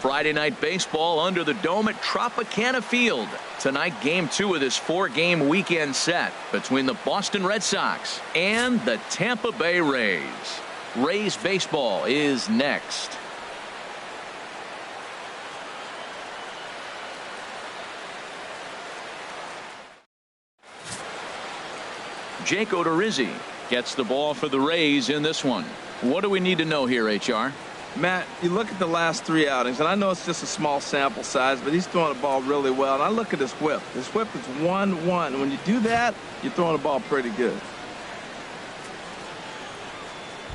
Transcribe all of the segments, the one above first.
Friday night baseball under the dome at Tropicana Field. Tonight, game 2 of this 4-game weekend set between the Boston Red Sox and the Tampa Bay Rays. Rays baseball is next. Jake Odorizzi gets the ball for the Rays in this one. What do we need to know here, HR? Matt, you look at the last 3 outings, and I know it's just a small sample size, but he's throwing the ball really well. And I look at his whip. His whip is 1-1. When you do that, you're throwing the ball pretty good.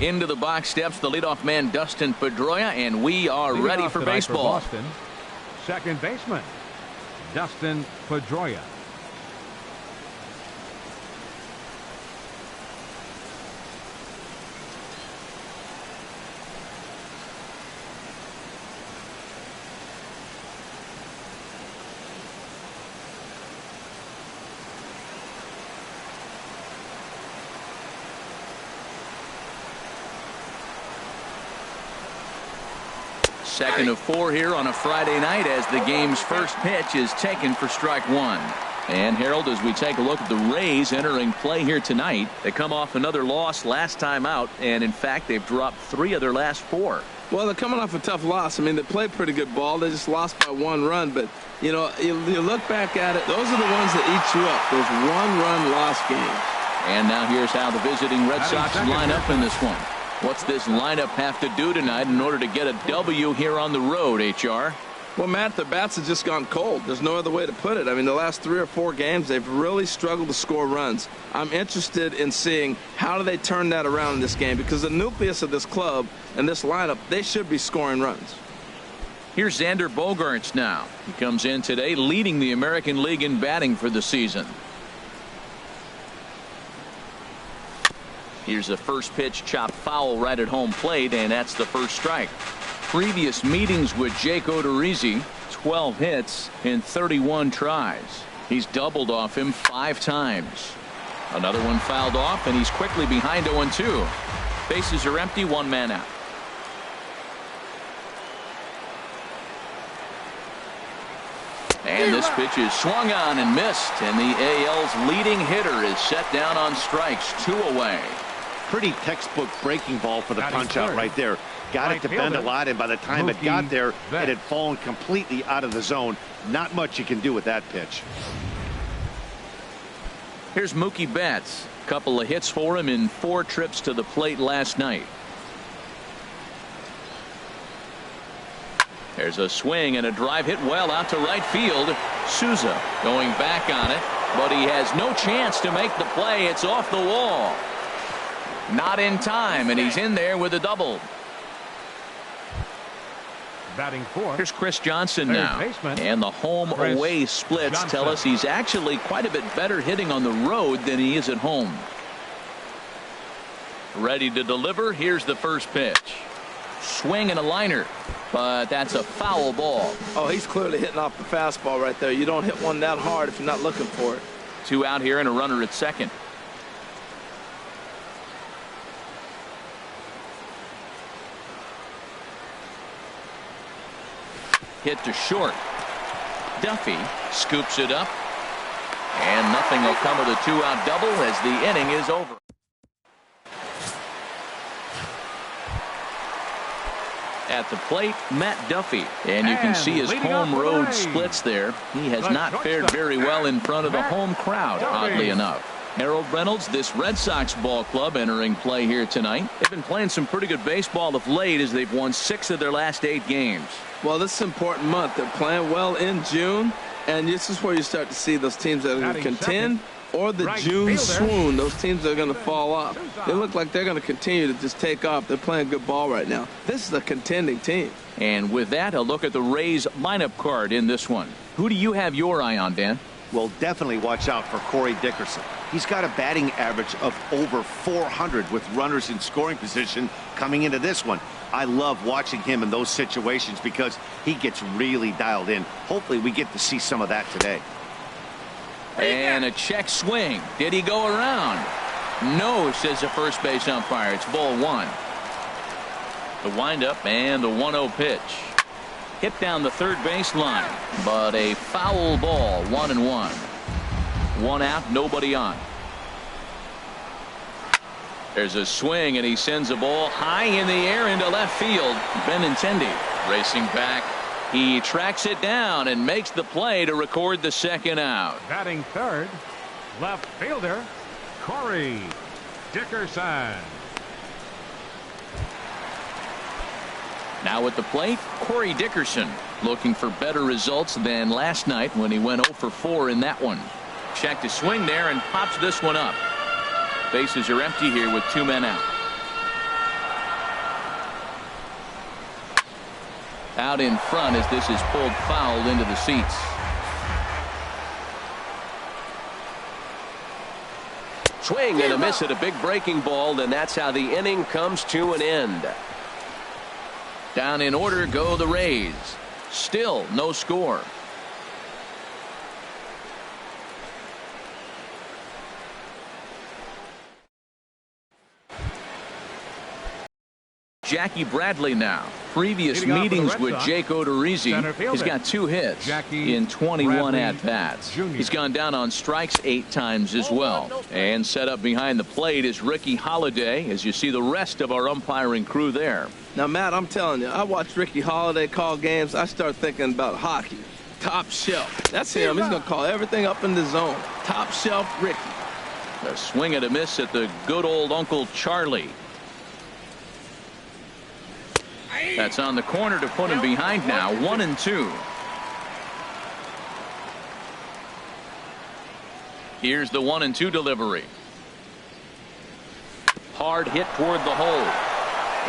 Into the box steps the leadoff man, Dustin Pedroia, and we are ready for baseball. For Boston, second baseman, Dustin Pedroia. Second of 4 here on a Friday night as the game's first pitch is taken for strike 1. And Harold, as we take a look at the Rays entering play here tonight, they come off another loss last time out, and in fact they've dropped 3 of their last 4. Well, they're coming off a tough loss. I mean, they played pretty good ball. They just lost by 1 run. But, you know, you look back at it, those are the ones that eat you up, those 1-run loss games. And now here's how the visiting Red Sox line up in this one. What's this lineup have to do tonight in order to get a W here on the road, HR? Well, Matt, their bats have just gone cold. There's no other way to put it. I mean, the last 3 or 4 games, they've really struggled to score runs. I'm interested in seeing how do they turn that around in this game, because the nucleus of this club and this lineup, they should be scoring runs. Here's Xander Bogaerts now. He comes in today leading the American League in batting for the season. Here's the first pitch, chopped foul right at home plate, and that's the first strike. Previous meetings with Jake Odorizzi, 12 hits in 31 tries. He's doubled off him 5 times. Another one fouled off, and he's quickly behind 0-2. Bases are empty, 1 man out. And this pitch is swung on and missed, and the AL's leading hitter is set down on strikes, 2 away. Pretty textbook breaking ball for the punch out right there. Got it to bend a lot, and by the time it got there, it had fallen completely out of the zone. Not much you can do with that pitch. Here's Mookie Betts. Couple of hits for him in 4 trips to the plate last night. There's a swing and a drive hit well out to right field. Souza going back on it, but he has no chance to make the play. It's off the wall. Not in time, and he's in there with a double. Batting 4. Here's Chris Johnson now. And the home-away splits tell us he's actually quite a bit better hitting on the road than he is at home. Ready to deliver. Here's the first pitch. Swing and a liner, but that's a foul ball. Oh, he's clearly hitting off the fastball right there. You don't hit one that hard if you're not looking for it. 2 out here and a runner at second. Hit to short. Duffy scoops it up, and nothing will come of the 2-out double as the inning is over. At the plate, Matt Duffy, and you can see his home road splits there. He has not fared very well in front of the home crowd, oddly enough. Harold Reynolds, this Red Sox ball club entering play here tonight. They've been playing some pretty good baseball of late as they've won 6 of their last 8 games. Well, this is an important month. They're playing well in June, and this is where you start to see those teams that are going to contend or the June swoon. Those teams that are going to fall off. They look like they're going to continue to just take off. They're playing good ball right now. This is a contending team. And with that, a look at the Rays lineup card in this one. Who do you have your eye on, Dan? Well, definitely watch out for Corey Dickerson. He's got a batting average of over 400 with runners in scoring position coming into this one. I love watching him in those situations because he gets really dialed in. Hopefully we get to see some of that today. And a check swing. Did he go around? No, says the first base umpire. It's ball 1. The windup and the 1-0 pitch. hit down the third baseline, but a foul ball. 1-1. One out, nobody on. There's a swing, and he sends a ball high in the air into left field. Benintendi racing back. He tracks it down and makes the play to record the second out. Batting third, left fielder Corey Dickerson. Now at the plate, Corey Dickerson, looking for better results than last night when he went 0 for 4 in that one. Checked his swing there and pops this one up. Bases are empty here with 2 men out. Out in front as this is pulled foul into the seats. Swing and a miss at a big breaking ball, and that's how the inning comes to an end. Down in order go the Rays. Still no score. Jackie Bradley now. Previous meetings with Jake Odorizzi, he's got 2 hits in 21 at-bats. He's gone down on strikes 8 times as well. And set up behind the plate is Ricky Holiday, as you see the rest of our umpiring crew there. Now, Matt, I'm telling you, I watch Ricky Holiday call games. I start thinking about hockey. Top shelf. That's him. He's going to call everything up in the zone. Top shelf Ricky. A swing and a miss at the good old Uncle Charlie. That's on the corner to put him behind now. 1-2. Here's the 1-2 delivery. Hard hit toward the hole.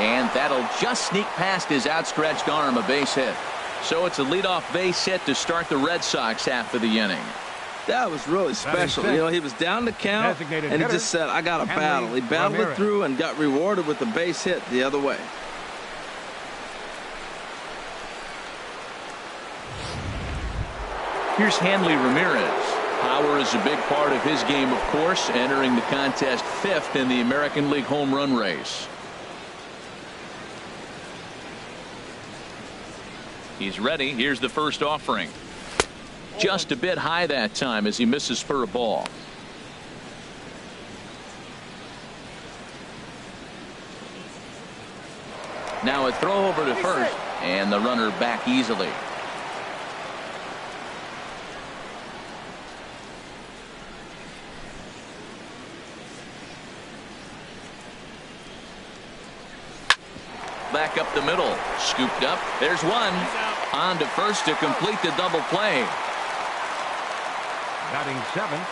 And that'll just sneak past his outstretched arm, a base hit. So it's a leadoff base hit to start the Red Sox half of the inning. That was really special. You know, he was down the count, and he just said, I got to battle. He battled it through and got rewarded with the base hit the other way. Here's Hanley Ramirez. Power is a big part of his game, of course, entering the contest 5th in the American League home run race. He's ready. Here's the first offering. Just a bit high that time as he misses for a ball. Now a throw over to first, and the runner back easily. Back up the middle. Scooped up. There's one. On to first to complete the double play. Batting 7th,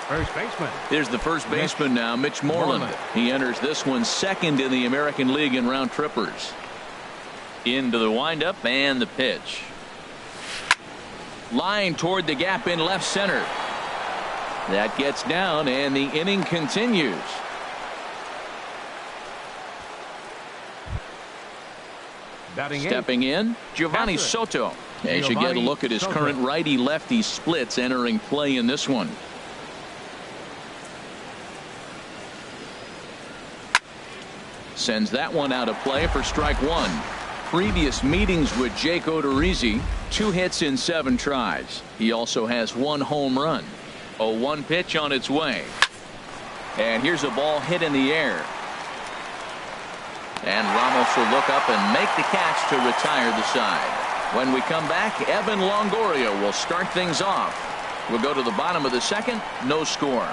first baseman. Here's the first baseman now, Mitch Moreland. He enters this one 2nd in the American League in round trippers. Into the windup and the pitch. Line toward the gap in left center. That gets down and the inning continues. Stepping in, Giovanni Soto. As you get a look at his current righty-lefty splits entering play in this one. Sends that one out of play for strike 1. Previous meetings with Jake Odorizzi, 2 hits in 7 tries. He also has 1 home run. A 1 pitch on its way. And here's a ball hit in the air. And Ramos will look up and make the catch to retire the side. When we come back, Evan Longoria will start things off. We'll go to the bottom of the 2nd. No score.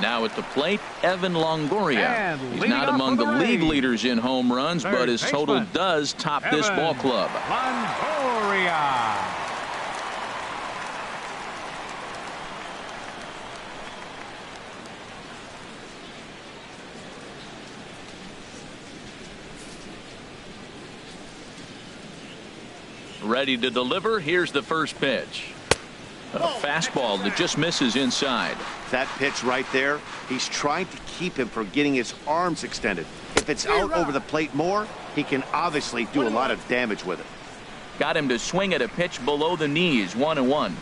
Now at the plate, Evan Longoria. He's not among the league leaders in home runs, but his total does top this ball club. Longoria. Ready to deliver. Here's the first pitch. A fastball that just misses inside. That pitch right there, he's trying to keep him from getting his arms extended. If it's out over the plate more, he can obviously do a lot of damage with it. Got him to swing at a pitch below the knees. 1-1.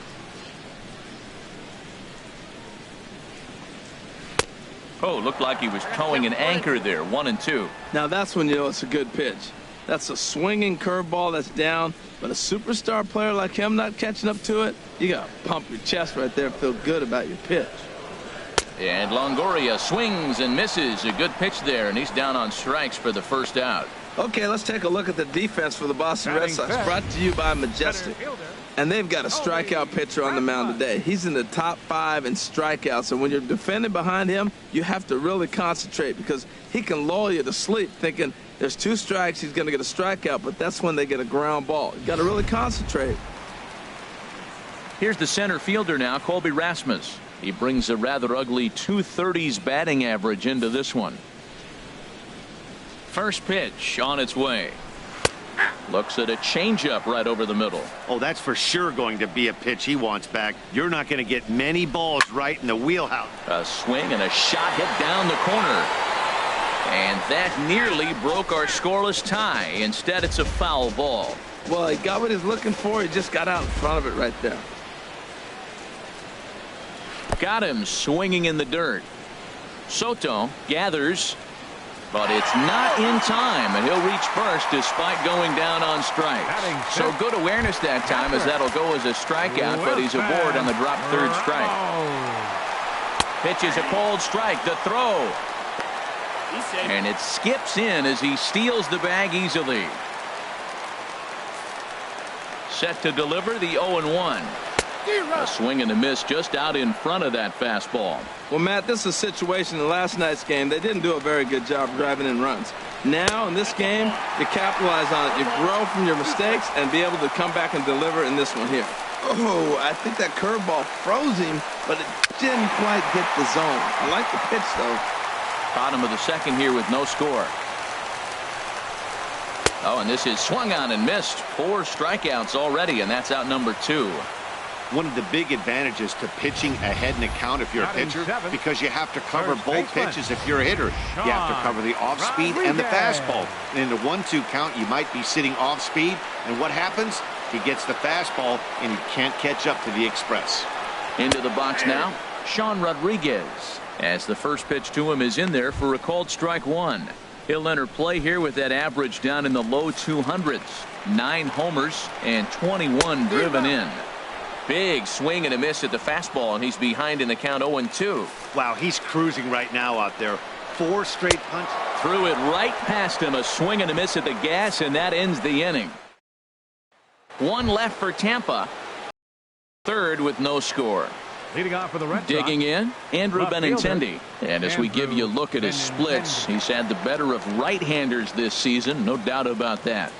Oh, looked like he was towing an anchor there. 1-2. Now that's when you know it's a good pitch. That's a swinging curveball that's down, but a superstar player like him not catching up to it, you got to pump your chest right there and feel good about your pitch. And Longoria swings and misses. A good pitch there, and he's down on strikes for the first out. Okay, let's take a look at the defense for the Boston Red Sox, brought to you by Majestic. And they've got a strikeout pitcher on the mound today. He's in the top 5 in strikeouts, and when you're defending behind him, you have to really concentrate because he can lull you to sleep thinking there's 2 strikes, he's going to get a strikeout, but that's when they get a ground ball. You got to really concentrate. Here's the center fielder now, Colby Rasmus. He brings a rather ugly 230s batting average into this one. First pitch on its way. Looks at a changeup right over the middle. Oh, that's for sure going to be a pitch he wants back. You're not going to get many balls right in the wheelhouse. A swing and a shot hit down the corner. And that nearly broke our scoreless tie. Instead, it's a foul ball. Well, he got what he's looking for. He just got out in front of it right there. Got him swinging in the dirt. Soto gathers, but it's not in time, and he'll reach first despite going down on strikes. So good awareness that time, as that'll go as a strikeout, but he's aboard on the drop third strike. Pitches a cold strike. The throw. And it skips in as he steals the bag easily. Set to deliver the 0-1. A swing and a miss just out in front of that fastball. Well, Matt, this is a situation in last night's game. They didn't do a very good job driving in runs. Now, in this game, you capitalize on it. You grow from your mistakes and be able to come back and deliver in this one here. Oh, I think that curveball froze him, but it didn't quite get the zone. I like the pitch, though. Bottom of the second here with no score. Oh, and this is swung on and missed. 4 strikeouts already, and that's out number 2. One of the big advantages to pitching ahead in the count if you're a pitcher, because you have to cover both pitches if you're a hitter. You have to cover the off-speed and the fastball. And in the 1-2 count, you might be sitting off-speed, and what happens? He gets the fastball, and he can't catch up to the express. Into the box now, Sean Rodriguez, as the first pitch to him is in there for a called strike 1. He'll enter play here with that average down in the low 200s. 9 homers and 21 driven in. Big swing and a miss at the fastball, and he's behind in the count 0-2. Wow, he's cruising right now out there. 4 straight punches. Threw it right past him. A swing and a miss at the gas, and that ends the inning. 1 left for Tampa. Third with no score. Leading off for the Red Sox. Digging in, Andrew Benintendi. And as we give you a look at his splits, he's had the better of right-handers this season, no doubt about that.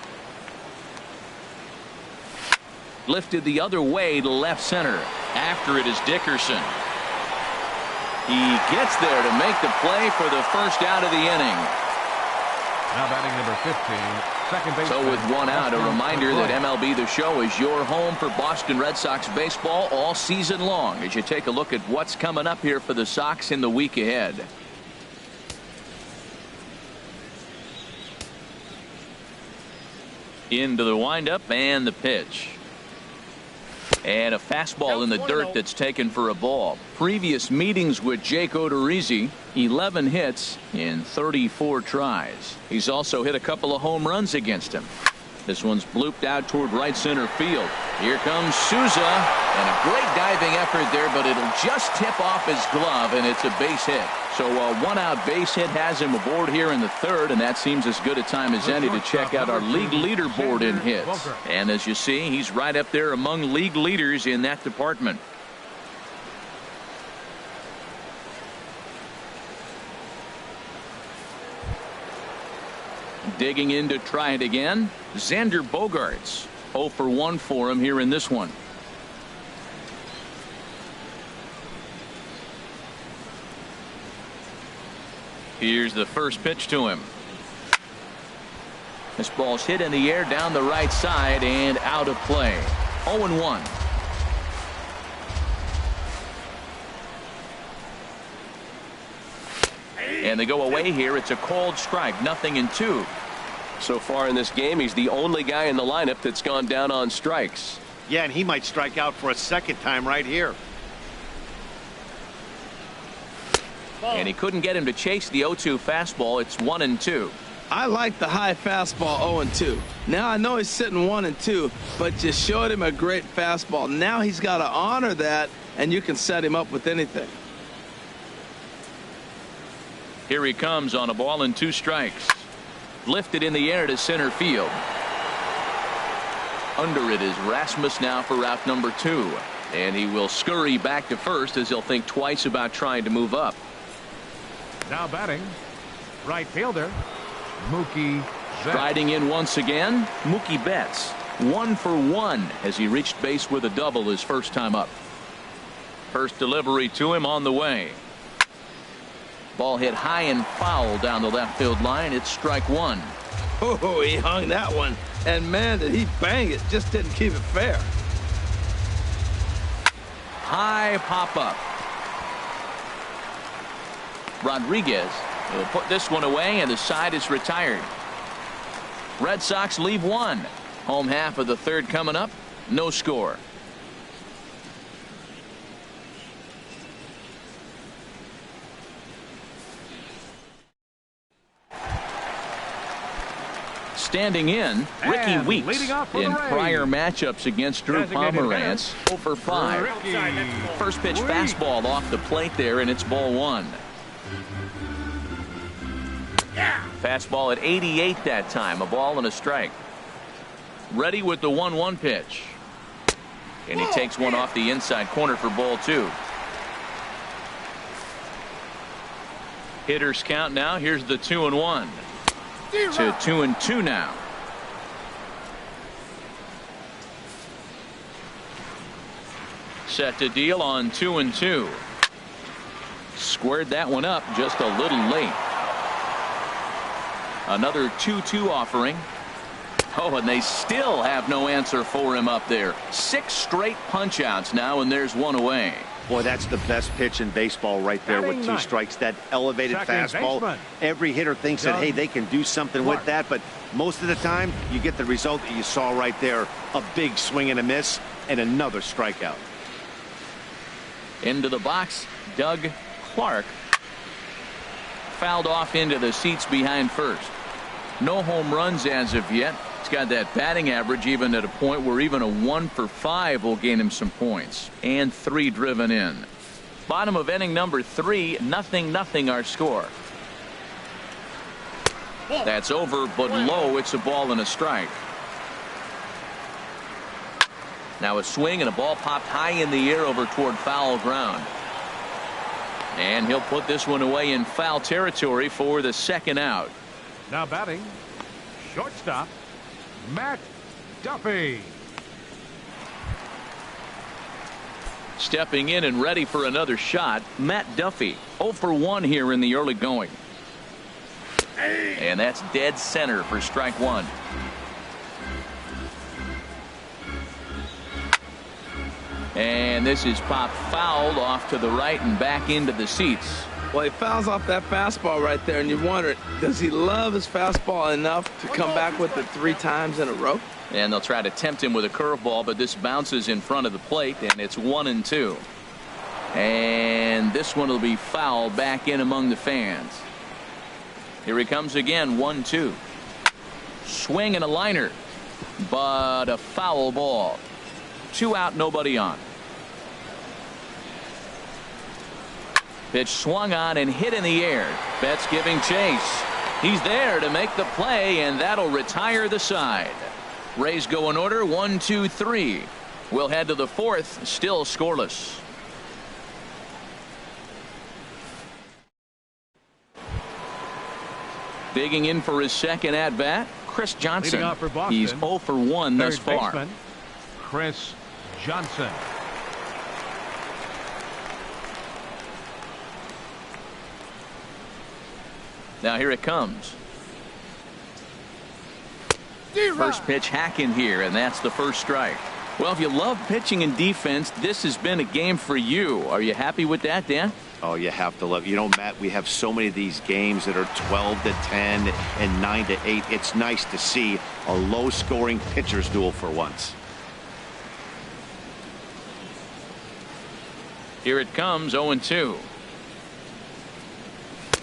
Lifted the other way to left center. After it is Dickerson. He gets there to make the play for the first out of the inning. Now batting number 15, second base. So with 1 out, a reminder that MLB The Show is your home for Boston Red Sox baseball all season long as you take a look at what's coming up here for the Sox in the week ahead. Into the windup and the pitch. And a fastball in the dirt that's taken for a ball. Previous meetings with Jake Odorizzi, 11 hits in 34 tries. He's also hit a couple of home runs against him. This one's blooped out toward right center field. Here comes Souza, and a great diving effort there, but it'll just tip off his glove, and it's a base hit. So a 1-out base hit has him aboard here in the third, and that seems as good a time as any to check out our league leaderboard in hits. And as you see, he's right up there among league leaders in that department. Digging in to try it again, Xander Bogaerts. 0 for 1 for him here in this one. Here's the first pitch to him. This ball's hit in the air down the right side and out of play. 0-1. And they go away here. It's a called strike. 0-2. So far in this game, he's the only guy in the lineup that's gone down on strikes. Yeah, and he might strike out for a second time right here. And he couldn't get him to chase the 0-2 fastball. It's 1-2. I like the high fastball 0-2. Now I know he's sitting 1-2, but you showed him a great fastball. Now he's got to honor that, and you can set him up with anything. Here he comes on a ball and 2 strikes. Lifted in the air to center field. Under it is Rasmus now for route number 2. And he will scurry back to first as he'll think twice about trying to move up. Now batting, right fielder, Mookie Betts. Striding in once again, Mookie Betts. 1 for 1 as he reached base with a double his first time up. First delivery to him on the way. Ball hit high and foul down the left field line. It's strike 1. Oh, he hung that one. And man, did he bang it. Just didn't keep it fair. High pop up. Rodriguez will put this one away, and the side is retired. Red Sox leave 1. Home half of the 3rd coming up. No score. Standing in, Ricky Weeks. In prior matchups against Drew Pomeranz, 0 for 5. First pitch fastball off the plate there, and it's ball 1. Fastball at 88 that time, a ball and a strike. Ready with the 1-1 pitch. And he takes one off the inside corner for ball 2. Hitters count now. Here's the 2-1. To 2-2 now. Set to deal on 2-2. Squared that one up just a little late. Another 2-2 offering. Oh, and they still have no answer for him up there. 6 straight punch outs now, and there's one away. Boy, that's the best pitch in baseball right there with 2 strikes. That elevated fastball. Every hitter thinks that, hey, they can do something with that, but most of the time you get the result that you saw right there. A big swing and a miss and another strikeout. Into the box, Doug Clark. Fouled off into the seats behind first. No home runs as of yet. He's got that batting average even at a point where even a 1 for 5 will gain him some points. And 3 driven in. Bottom of inning number 3, 0-0 our score. That's over but low. It's a ball and a strike. Now a swing and a ball popped high in the air over toward foul ground. And he'll put this one away in foul territory for the 2nd out. Now batting, shortstop, Matt Duffy. Stepping in and ready for another shot, Matt Duffy. 0 for 1 here in the early going. And that's dead center for strike 1. And this is popped fouled off to the right and back into the seats. Well, he fouls off that fastball right there, and you wonder, does he love his fastball enough to come back with it 3 times in a row? And they'll try to tempt him with a curveball, but this bounces in front of the plate, and it's 1-2. And this one will be fouled back in among the fans. Here he comes again, 1-2. Swing and a liner, but a foul ball. 2 out, nobody on. Pitch swung on and hit in the air. Betts giving chase. He's there to make the play, and that'll retire the side. Rays go in order, 1, 2, 3. We'll head to the 4th, still scoreless. Digging in for his 2nd at bat, Chris Johnson. He's 0 for 1 thus far. Baseman, Chris Johnson. Now here it comes. First pitch hack in here, and that's the first strike. Well, if you love pitching and defense, this has been a game for you. Are you happy with that, Dan? Oh, you have to love. You know, Matt, we have so many of these games that are 12-10 and 9-8. It's nice to see a low-scoring pitcher's duel for once. Here it comes, 0-2.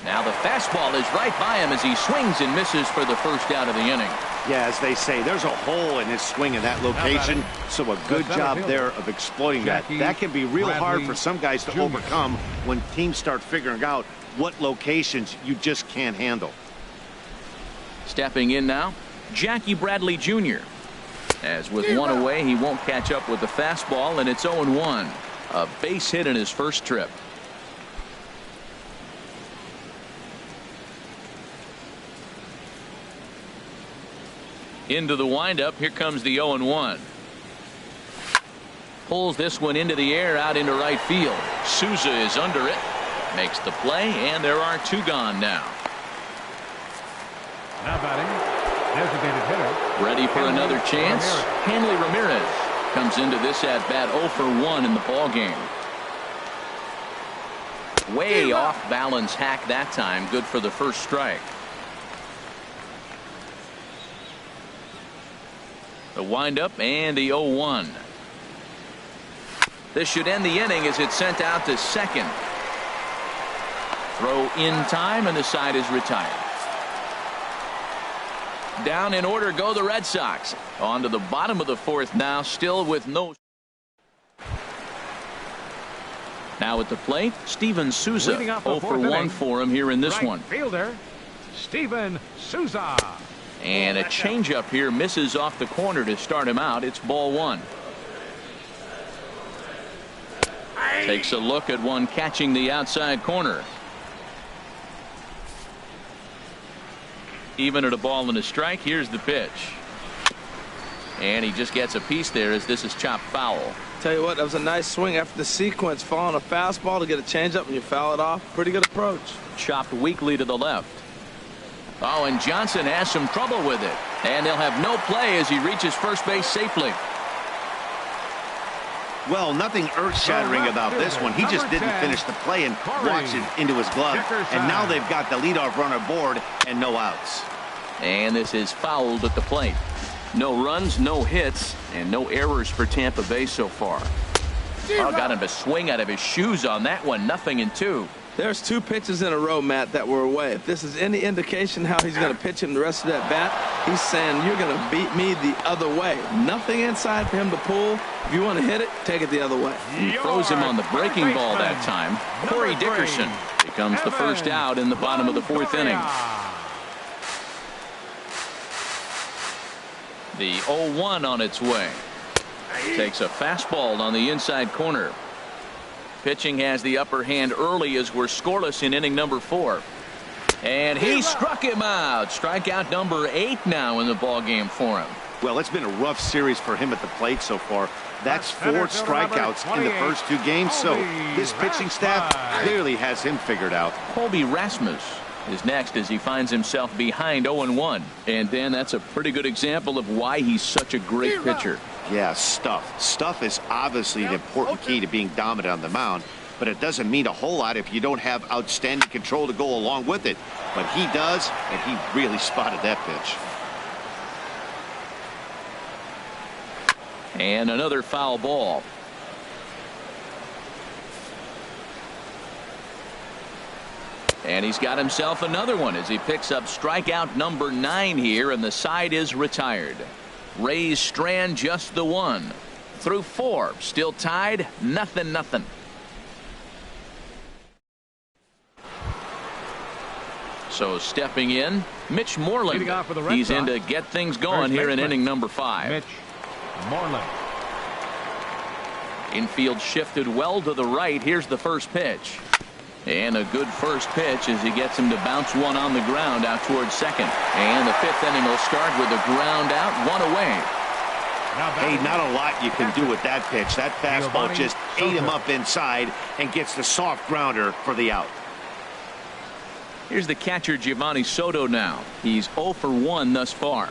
Now the fastball is right by him as he swings and misses for the first out of the inning. Yeah, as they say, there's a hole in his swing in that location, so a good job there of exploiting that. That can be real hard for some guys to overcome when teams start figuring out what locations you just can't handle. Stepping in now, Jackie Bradley Jr. As with one away, he won't catch up with the fastball, and it's 0-1. A base hit in his first trip. Into the windup. Here comes the 0-1. Pulls this one into the air out into right field. Souza is under it. Makes the play, and there are 2 gone now. Now batting, designated hitter. Ready for another chance. Hanley Ramirez comes into this at bat 0 for 1 in the ball game. Way off balance hack that time. Good for the first strike. The windup and the 0-1. This should end the inning as it's sent out to second. Throw in time, and the side is retired. Down in order go the Red Sox. On to the bottom of the 4th now, still with no. Now at the plate, Steven Souza. 0 for 1 for him here in this one. Fielder Steven Souza. And a changeup here misses off the corner to start him out. It's ball 1. Takes a look at one catching the outside corner. Even at a ball and a strike. Here's the pitch. And he just gets a piece there as this is chopped foul. Tell you what, that was a nice swing after the sequence. Following a fastball to get a changeup and you foul it off. Pretty good approach. Chopped weakly to the left. Oh, and Johnson has some trouble with it. And they'll have no play as he reaches first base safely. Well, nothing earth-shattering about this one. He just didn't finish the play and walks it into his glove. And now they've got the leadoff runner aboard and no outs. And this is fouled at the plate. No runs, no hits, and no errors for Tampa Bay so far. Oh, got him to swing out of his shoes on that one. 0-2. There's 2 pitches in a row, Matt, that were away. If this is any indication how he's going to pitch him the rest of that bat, he's saying you're going to beat me the other way. Nothing inside for him to pull. If you want to hit it, take it the other way. He throws him on the breaking ball that time. Corey Dickerson becomes the first out in the bottom of the 4th inning. The 0-1 on its way. Takes a fastball on the inside corner. Pitching has the upper hand early as we're scoreless in inning number 4. And he struck him out. Strikeout number 8 now in the ball game for him. Well, it's been a rough series for him at the plate so far. That's 4 strikeouts in the first 2 games, so this pitching staff clearly has him figured out. Colby Rasmus is next as he finds himself behind 0-1. And then that's a pretty good example of why he's such a great pitcher. Yeah, stuff. Stuff is obviously an important key to being dominant on the mound, but it doesn't mean a whole lot if you don't have outstanding control to go along with it. But he does, and he really spotted that pitch. And another foul ball. And he's got himself another one as he picks up strikeout number 9 here, and the side is retired. Rays strand just the 1 through 4, still tied 0-0. So stepping in, Mitch Moreland. He's in to get things going here in inning number 5. Mitch Moreland. Infield shifted well to the right. Here's the first pitch. And a good first pitch as he gets him to bounce one on the ground out towards second. And the 5th inning will start with a ground out, 1 away. Hey, not a lot you can do with that pitch. That fastball just ate him up inside and gets the soft grounder for the out. Here's the catcher, Giovanni Soto now. He's 0 for 1 thus far.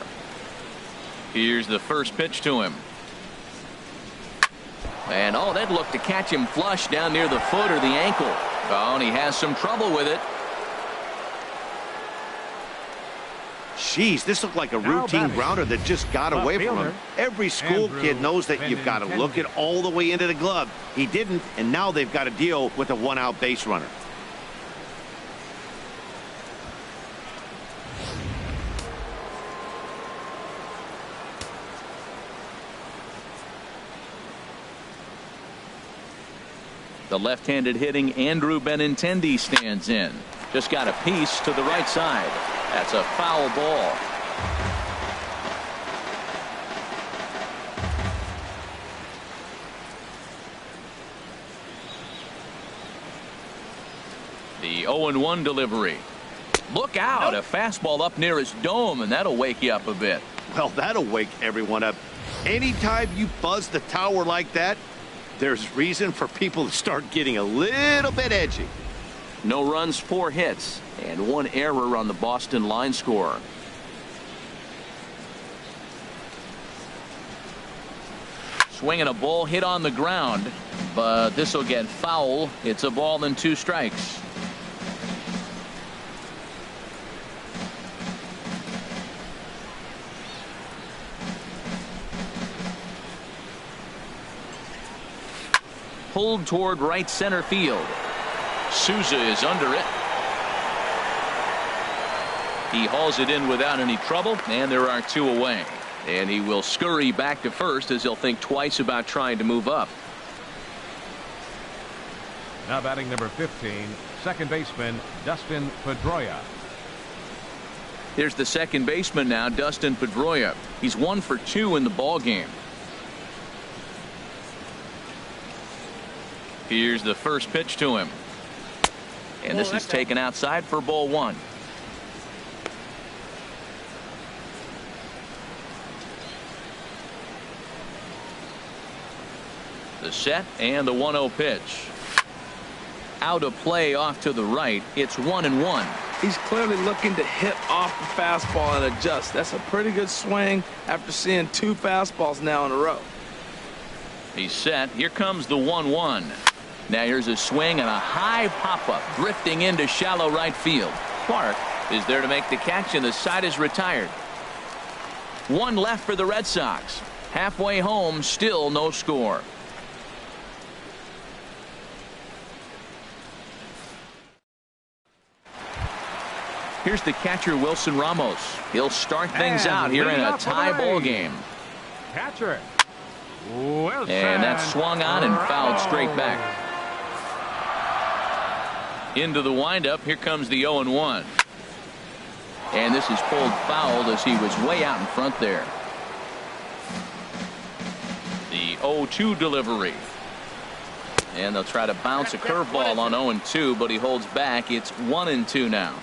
Here's the first pitch to him. And oh, that looked to catch him flush down near the foot or the ankle. Oh, and he has some trouble with it. Jeez, this looked like a routine grounder that just got away from him. Every school kid knows that you've got to look it all the way into the glove. He didn't, and now they've got to deal with a 1-out base runner. The left-handed hitting Andrew Benintendi stands in. Just got a piece to the right side. That's a foul ball. The 0-1 delivery. Look out. A fastball up near his dome, and that'll wake you up a bit. Well, that'll wake everyone up. Anytime you buzz the tower like that, there's reason for people to start getting a little bit edgy. No runs, 4 hits, and 1 error on the Boston line score. Swinging a ball hit on the ground, but this will get foul. It's a ball and 2 strikes. Pulled toward right center field. Souza is under it. He hauls it in without any trouble, and there are 2 away. And he will scurry back to first as he'll think twice about trying to move up. Now batting number 15, second baseman Dustin Pedroia. Here's the second baseman now, Dustin Pedroia. He's 1 for 2 in the ball game. Here's the first pitch to him. And this is taken outside for ball 1. The set and the 1-0 pitch. Out of play off to the right. It's 1-1. He's clearly looking to hit off the fastball and adjust. That's a pretty good swing after seeing 2 fastballs now in a row. He's set. Here comes the 1-1. Now here's a swing and a high pop-up drifting into shallow right field. Clark is there to make the catch, and the side is retired. 1 left for the Red Sox. Halfway home, still no score. Here's the catcher, Wilson Ramos. He'll start things out here in a tie ball game. Catcher Wilson. And that's swung on and fouled straight back. Into the windup. Here comes the 0-1. And this is pulled foul as he was way out in front there. The 0-2 delivery. And they'll try to bounce a curveball on 0-2, but he holds back. It's 1-2 now.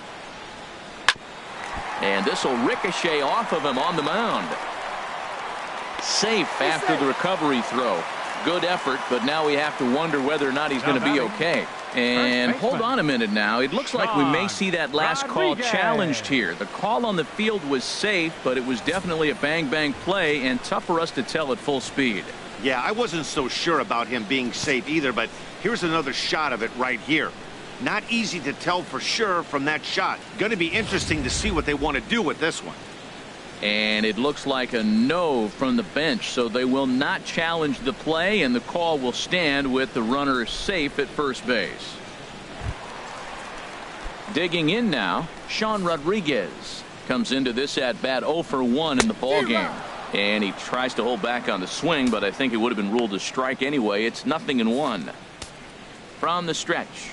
And this will ricochet off of him on the mound. Safe after the recovery throw. Good effort, but now we have to wonder whether or not he's going to be okay. And hold on a minute now. It looks like we may see that last call challenged here. The call on the field was safe, but it was definitely a bang-bang play and tough for us to tell at full speed. Yeah, I wasn't so sure about him being safe either, but here's another shot of it right here. Not easy to tell for sure from that shot. Going to be interesting to see what they want to do with this one. And it looks like a no from the bench, so they will not challenge the play, and the call will stand with the runner safe at first base. Digging in now, Sean Rodriguez comes into this at bat 0 for 1 in the ball game. And he tries to hold back on the swing, but I think it would have been ruled a strike anyway. It's 0-1 from the stretch.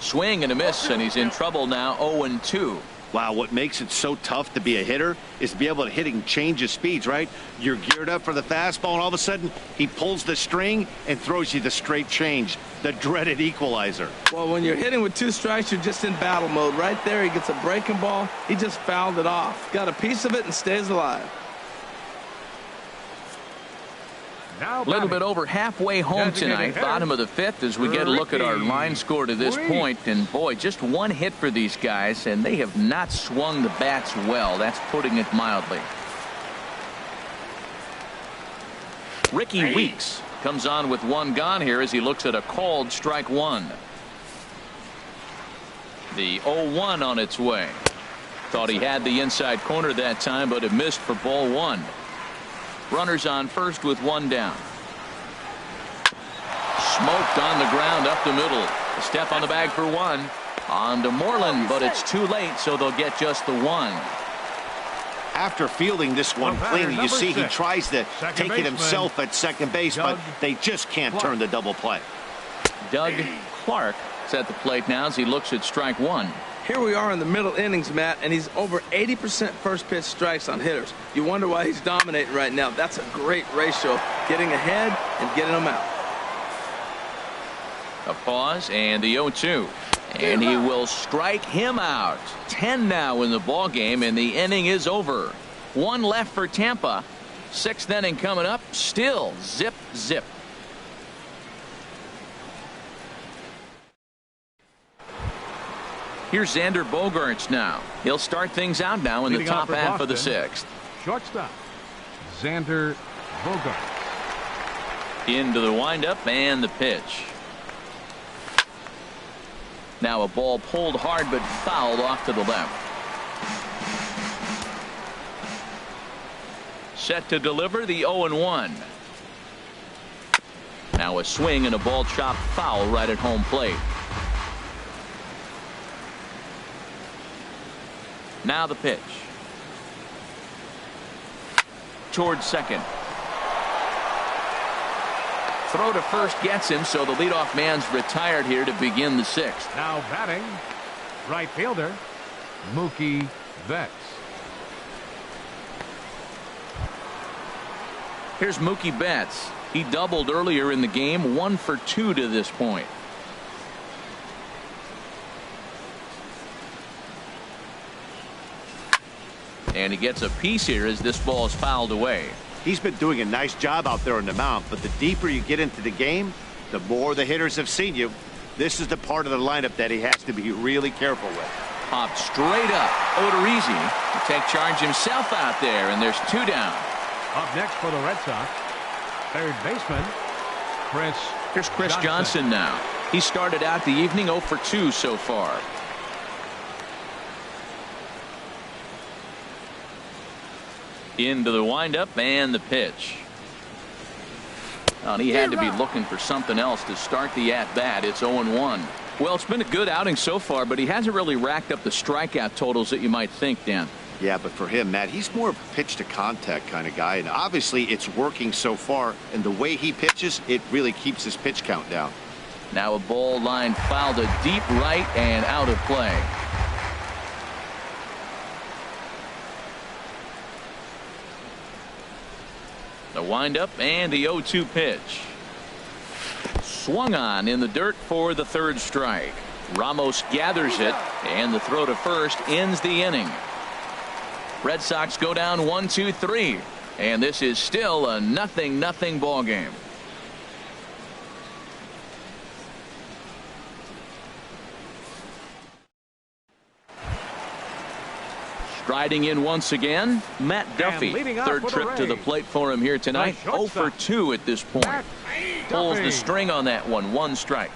Swing and a miss, and he's in trouble now. 0-2. Wow, what makes it so tough to be a hitter is to be able to hit and change his speeds, right? You're geared up for the fastball, and all of a sudden he pulls the string and throws you the straight change, the dreaded equalizer. Well, when you're hitting with 2 strikes, you're just in battle mode. Right there, he gets a breaking ball. He just fouled it off. Got a piece of it and stays alive. A little bit over halfway home tonight, bottom of the 5th, as we get a look at our line score to this point. And boy, just 1 hit for these guys, and they have not swung the bats well. That's putting it mildly. Ricky Weeks comes on with 1 gone here as he looks at a called strike 1. The 0-1 on its way. Thought he had the inside corner that time, but it missed for ball 1. Runners on first with 1 down. Smoked on the ground up the middle. A step on the bag for 1. On to Moreland, but it's too late, so they'll get just the 1. After fielding this one cleanly, you see he tries to take it himself at second base, but they just can't turn the double play. Doug Clark is at the plate now as he looks at strike one. Here we are in the middle innings, Matt, and he's over 80% first pitch strikes on hitters. You wonder why he's dominating right now. That's a great ratio, getting ahead and getting them out. A pause and the 0-2. And he will strike him out. 10 now in the ball game, and the inning is over. One left for Tampa. Sixth inning coming up. Still zip, zip. Here's Xander Bogaerts now. He'll start things out now in the top half of the sixth. Shortstop, Xander Bogaerts. Into the windup and the pitch. Now a ball pulled hard but fouled off to the left. Set to deliver the 0-1. Now a swing and a ball chopped foul right at home plate. Now the pitch. Towards second. Throw to first gets him, so the leadoff man's retired here to begin the sixth. Now batting, right fielder, Mookie Betts. Here's Mookie Betts. He doubled earlier in the game, 1 for 2 to this point. And he gets a piece here as this ball is fouled away. He's been doing a nice job out there on the mound, but the deeper you get into the game, the more the hitters have seen you. This is the part of the lineup that he has to be really careful with. Popped straight up. Odorizzi to take charge himself out there, and there's 2 down. Up next for the Red Sox, third baseman, Chris. Here's Chris Johnson now. He started out the evening 0 for 2 so far. Into the windup and the pitch. And he had to be looking for something else to start the at-bat. It's 0-1. Well, it's been a good outing so far, but he hasn't really racked up the strikeout totals that you might think, Dan. Yeah, but for him, Matt, he's more of a pitch to contact kind of guy, and obviously it's working so far, and the way he pitches, it really keeps his pitch count down. Now a ball line fouled to deep right and out of play. The windup and the 0-2 pitch. Swung on in the dirt for the third strike. Ramos gathers it, and the throw to first ends the inning. Red Sox go down 1-2-3, and this is still a 0-0 ball game. Striding in once again, Matt Duffy. Third trip to the plate for him here tonight. 0 for 2 at this point. Pulls the string on that one. 1 strike.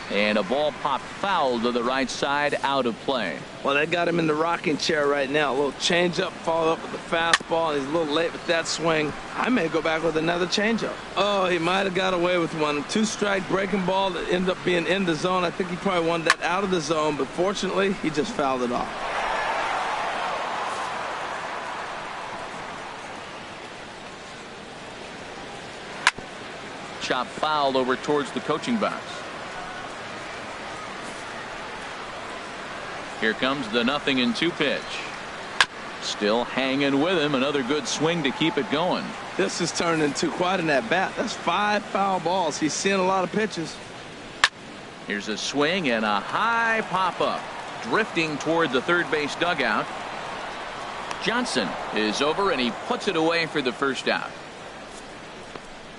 And a ball popped foul to the right side, out of play. Well, they got him in the rocking chair right now. A little changeup, followed up with the fastball, and he's a little late with that swing. I may go back with another changeup. Oh, he might have got away with one. 2-strike breaking ball that ended up being in the zone. I think he probably wanted that out of the zone, but fortunately, he just fouled it off. Chop fouled over towards the coaching box. Here comes the 0-2 pitch. Still hanging with him. Another good swing to keep it going. This has turned into quite an at-bat. That's 5 foul balls. He's seeing a lot of pitches. Here's a swing and a high pop-up. Drifting toward the third base dugout. Johnson is over, and he puts it away for the first out.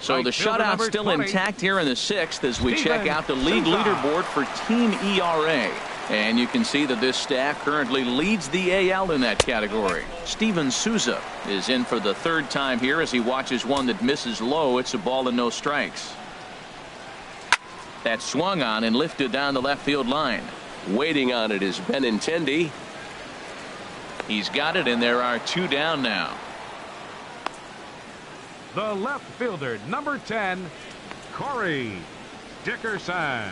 So the shutout still intact here in the sixth as we check out the league leaderboard for team ERA. And you can see that this staff currently leads the AL in that category. Steven Souza is in for the third time here as he watches one that misses low. It's a ball and no strikes. That swung on and lifted down the left field line. Waiting on it is Benintendi. He's got it, and there are 2 down now. The left fielder, number 10, Corey Dickerson.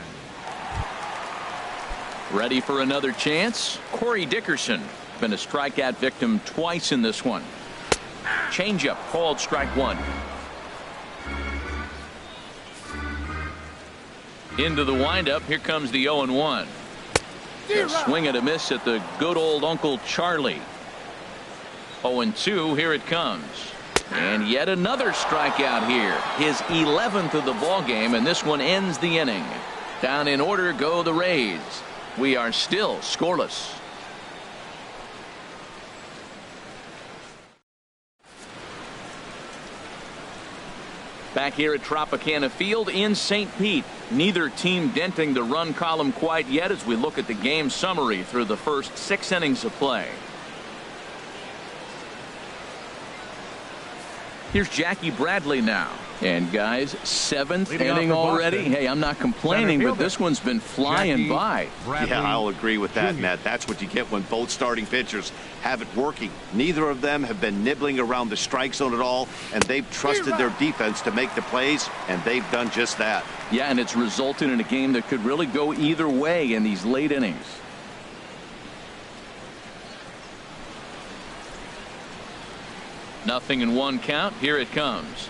Ready for another chance? Corey Dickerson. Been a strikeout victim twice in this one. Changeup called strike one. Into the windup. Here comes the 0-1. A swing and a miss at the good old Uncle Charlie. 0-2. Here it comes. And yet another strikeout here. His 11th of the ball game, and this one ends the inning. Down in order go the Rays. We are still scoreless. Back here at Tropicana Field in St. Pete. Neither team denting the run column quite yet as we look at the game summary through the first 6 innings of play. Here's Jackie Bradley now. And guys, 7th inning already. Hey, I'm not complaining, but this one's been flying by. Yeah, I'll agree with that, Matt. That's what you get when both starting pitchers have it working. Neither of them have been nibbling around the strike zone at all, and they've trusted their defense to make the plays, and they've done just that. Yeah, and it's resulted in a game that could really go either way in these late innings. Nothing in one count. Here it comes.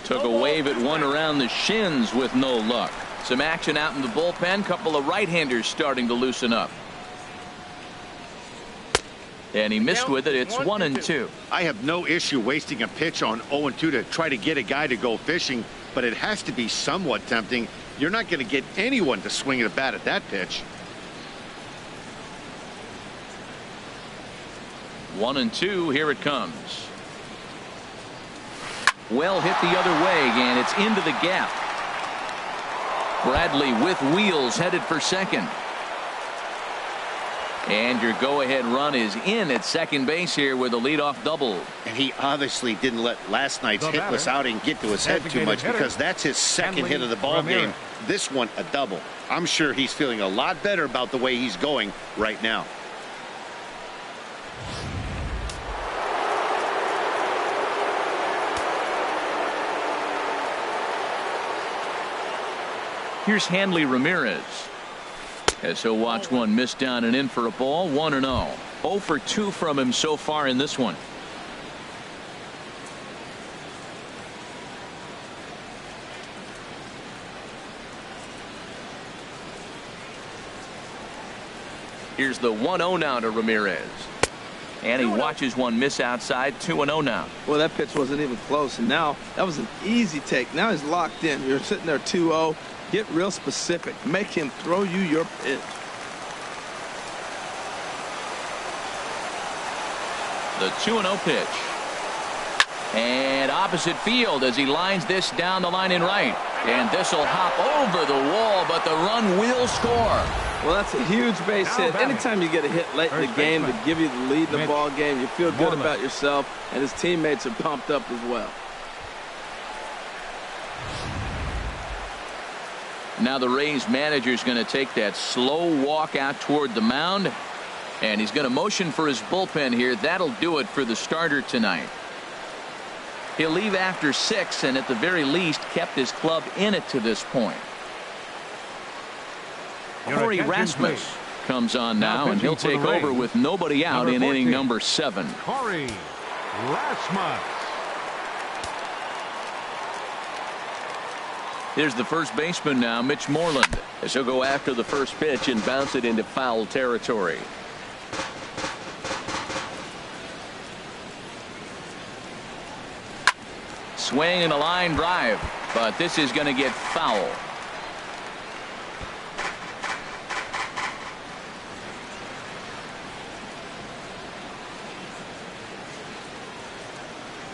Took a wave at one around the shins with no luck. Some action out in the bullpen. Couple of right-handers starting to loosen up. And he missed with it. It's 1-2. I have no issue wasting a pitch on 0-2 to try to get a guy to go fishing, but it has to be somewhat tempting. You're not going to get anyone to swing at a bat at that pitch. 1-2. Here it comes. Well hit the other way, and it's into the gap. Bradley with wheels headed for second. And your go-ahead run is in at second base here with a leadoff double. And he obviously didn't let last night's hitless outing get to his head too much, because that's his second hit of the ball game. This one a double. I'm sure he's feeling a lot better about the way he's going right now. Here's Hanley Ramirez as he'll watch one miss down and in for a ball. 1-0. 0 for 2 from him so far in this one. Here's the 1-0 now to Ramirez. And he watches one miss outside. 2-0 now. Well, that pitch wasn't even close, and now that was an easy take. Now he's locked in. You're sitting there 2-0. Get real specific. Make him throw you your pitch. The 2-0 pitch. And opposite field as he lines this down the line in right. And this will hop over the wall, but the run will score. Well, that's a huge base hit. Anytime you get a hit late in the game to give you the lead in the ball game, you feel good about yourself, and his teammates are pumped up as well. Now the Rays manager is going to take that slow walk out toward the mound, and he's going to motion for his bullpen here. That'll do it for the starter tonight. He'll leave after 6, and at the very least kept his club in it to this point. Corey Rasmus comes on now, and he'll take over with nobody out in inning number 7. Corey Rasmus. Here's the first baseman now, Mitch Moreland, as he'll go after the first pitch and bounce it into foul territory. Swing and a line drive, but this is going to get foul.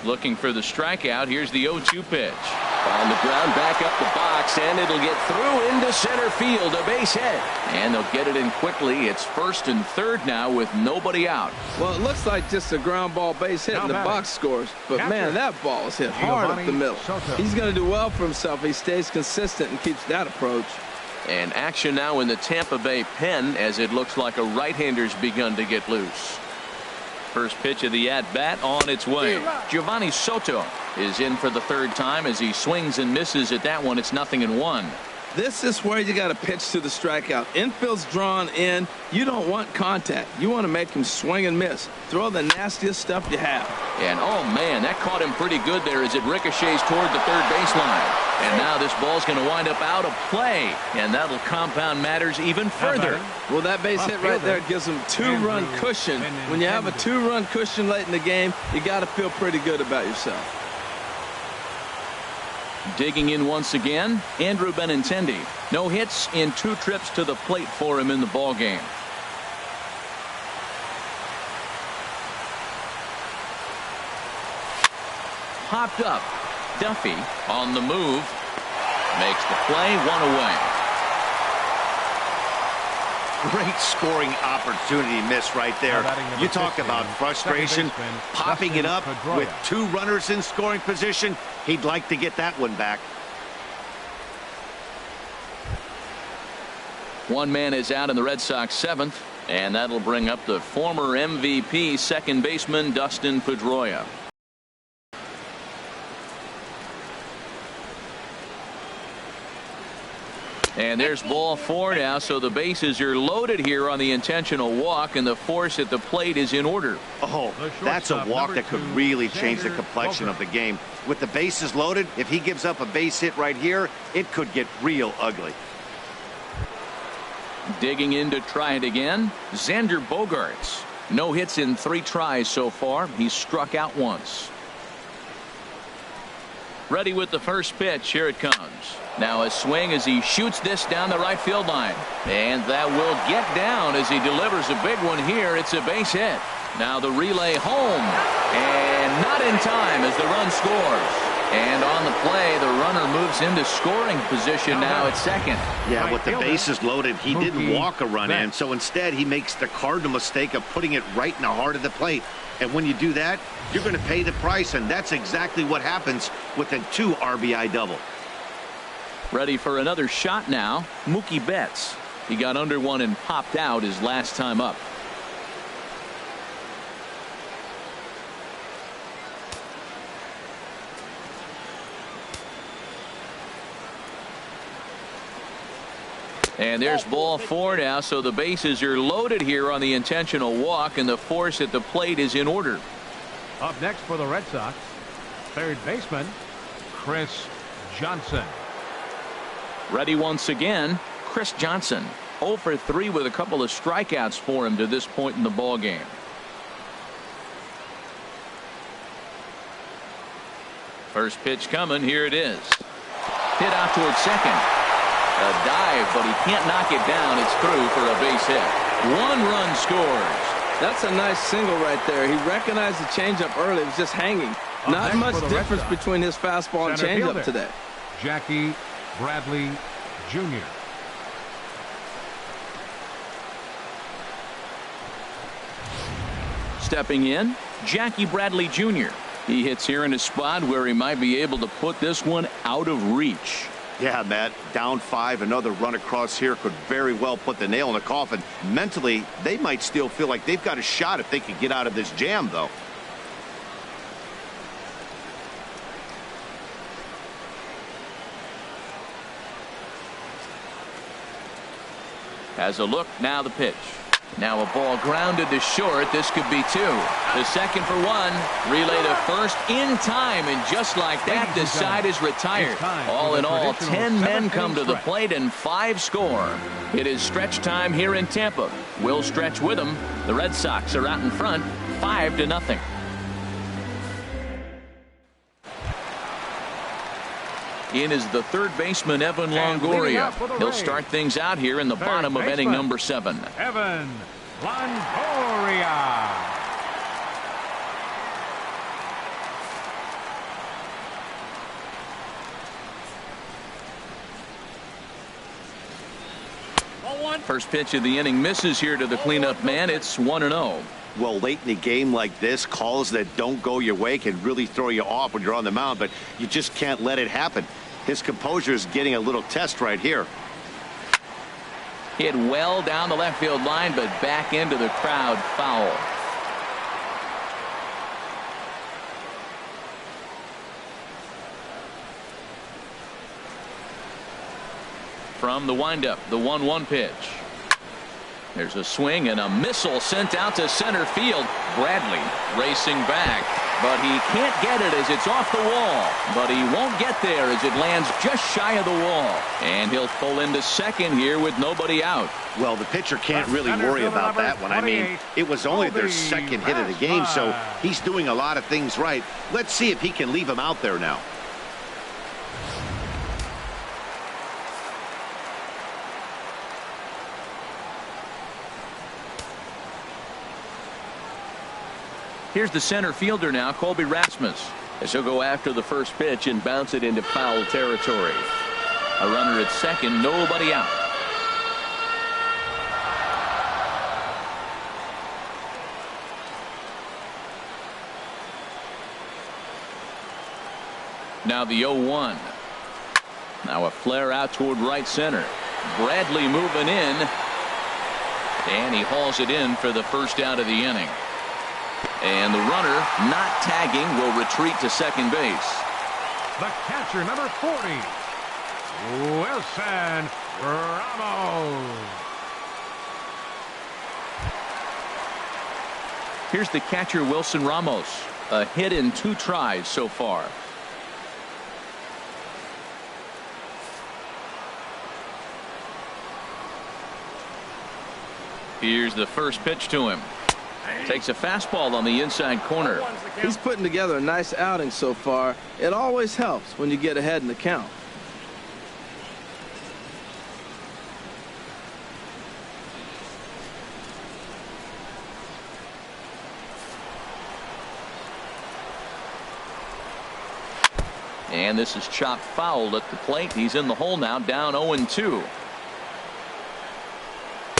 Looking for the strikeout. Here's the 0-2 pitch. On the ground, back up the box, and it'll get through into center field. A base hit. And they'll get it in quickly. It's first and third now with nobody out. Well, it looks like just a ground ball base hit, and the box scores. But, man, that ball is hit hard up the middle. He's going to do well for himself. He stays consistent and keeps that approach. And action now in the Tampa Bay pen as it looks like a right-hander's begun to get loose. First pitch of the at-bat on its way. Giovanni Soto is in for the third time as he swings and misses at that one. It's 0-1. This is where you got to pitch to the strikeout. Infield's drawn in. You don't want contact. You want to make him swing and miss. Throw the nastiest stuff you have. And, oh, man, that caught him pretty good there as it ricochets toward the third baseline. And now this ball's going to wind up out of play, and that'll compound matters even further. Well, that base hit right there gives them two-run cushion. When you have a two-run cushion late in the game, you got to feel pretty good about yourself. Digging in once again, Andrew Benintendi. No hits in 2 trips to the plate for him in the ballgame. Popped up. Duffy on the move. Makes the play, 1 away. Great scoring opportunity miss right there. You talk about frustration, popping it up with 2 runners in scoring position. He'd like to get that one back. One man is out in the Red Sox 7th, and that'll bring up the former MVP second baseman Dustin Pedroia. And there's ball 4 now, so the bases are loaded here on the intentional walk, and the force at the plate is in order. Oh, that's a walk that could really change the complexion of the game. With the bases loaded, if he gives up a base hit right here, it could get real ugly. Digging in to try it again, Xander Bogaerts. No hits in 3 tries so far. He's struck out once. Ready with the first pitch. Here it comes. Now a swing as he shoots this down the right field line. And that will get down as he delivers a big one here. It's a base hit. Now the relay home. And not in time as the run scores. And on the play, the runner moves into scoring position now at second. Yeah, with the bases loaded, he didn't walk a run in. So instead, he makes the cardinal mistake of putting it right in the heart of the plate. And when you do that, you're going to pay the price. And that's exactly what happens with a 2 RBI double. Ready for another shot now. Mookie Betts. He got under one and popped out his last time up. And there's ball 4 now, so the bases are loaded here on the intentional walk, and the force at the plate is in order. Up next for the Red Sox, third baseman Chris Johnson. Ready once again, Chris Johnson. 0 for 3 with a couple of strikeouts for him to this point in the ball game. First pitch coming. Here it is. Hit out towards second. A dive, but he can't knock it down. It's through for a base hit. 1 run scores. That's a nice single right there. He recognized the changeup early. It was just hanging. Not much difference between his fastball and changeup today. Jackie Bradley Jr. Stepping in, Jackie Bradley Jr. He hits here in a spot where he might be able to put this one out of reach. Yeah, Matt, down 5, another run across here could very well put the nail in the coffin. Mentally, they might still feel like they've got a shot if they could get out of this jam, though. Has a look, now the pitch. Now a ball grounded to short. This could be 2. The second for 1. Relay to first in time, and just like that, the side is retired. All in all, 10 men come to the plate and 5 score. It is stretch time here in Tampa. We'll stretch with them. The Red Sox are out in front, 5-0. In is the third baseman, Evan Longoria. He'll start things out here in the bottom of inning number 7. Evan Longoria. First pitch of the inning misses here to the cleanup man. It's 1-0. Well, late in a game like this, calls that don't go your way can really throw you off when you're on the mound, but you just can't let it happen. His composure is getting a little test right here. Hit well down the left field line, but back into the crowd, foul. From the windup, the 1-1 pitch. There's a swing and a missile sent out to center field. Bradley racing back, but he can't get it as it's off the wall. But he won't get there as it lands just shy of the wall. And he'll pull into second here with nobody out. Well, the pitcher can't really worry about that one. I mean, it was only their second hit of the game, so he's doing a lot of things right. Let's see if he can leave him out there now. Here's the center fielder now, Colby Rasmus, as he'll go after the first pitch and bounce it into foul territory. A runner at second, nobody out. Now the 0-1. Now a flare out toward right center. Bradley moving in, and he hauls it in for the first out of the inning. And the runner, not tagging, will retreat to second base. The catcher, number 40, Wilson Ramos. Here's the catcher, Wilson Ramos. A hit in 2 tries so far. Here's the first pitch to him. Takes a fastball on the inside corner. He's putting together a nice outing so far. It always helps when you get ahead in the count. And this is chopped foul at the plate. He's in the hole now, down 0-2.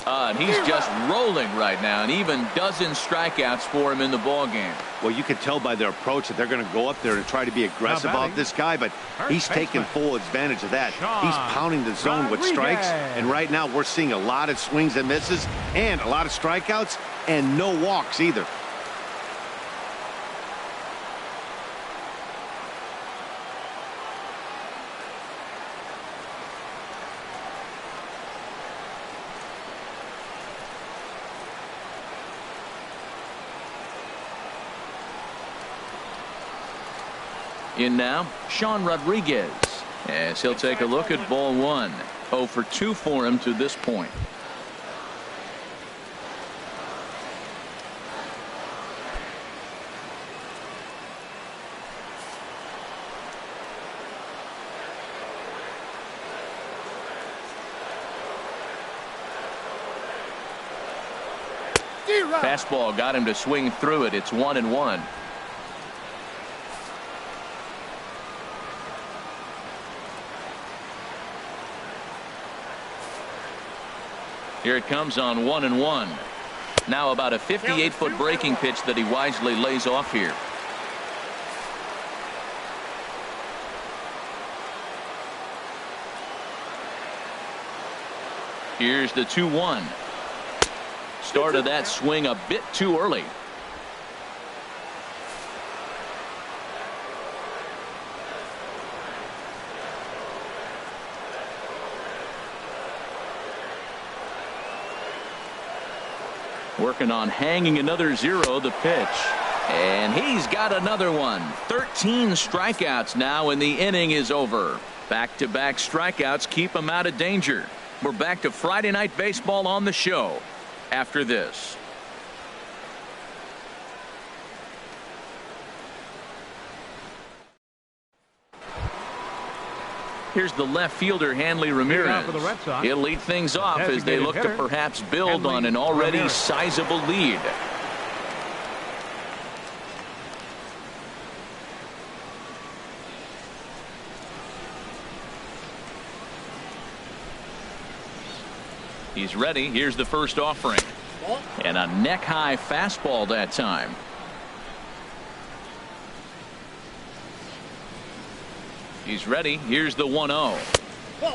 And he's just rolling right now, and even dozen strikeouts for him in the ball game. Well, you can tell by their approach that they're going to go up there and try to be aggressive off this guy, but he's taking full advantage of that. He's pounding the zone with strikes, and right now we're seeing a lot of swings and misses and a lot of strikeouts and no walks either. In now, Sean Rodriguez, as he'll take a look at ball 1. 0 for 2 for him to this point. Fastball got him to swing through it. It's 1-1. Here it comes on 1-1. Now about a 58-foot breaking pitch that he wisely lays off here. Here's the 2-1. Started that swing a bit too early. Working on hanging another 0, the pitch. And he's got another one. 13 strikeouts now, and the inning is over. Back-to-back strikeouts keep him out of danger. We're back to Friday Night Baseball on the show after this. Here's the left fielder, Hanley Ramirez. He'll lead things off as they look to perhaps build on an already sizable lead. He's ready. Here's the first offering. And a neck-high fastball that time. He's ready. Here's the 1-0.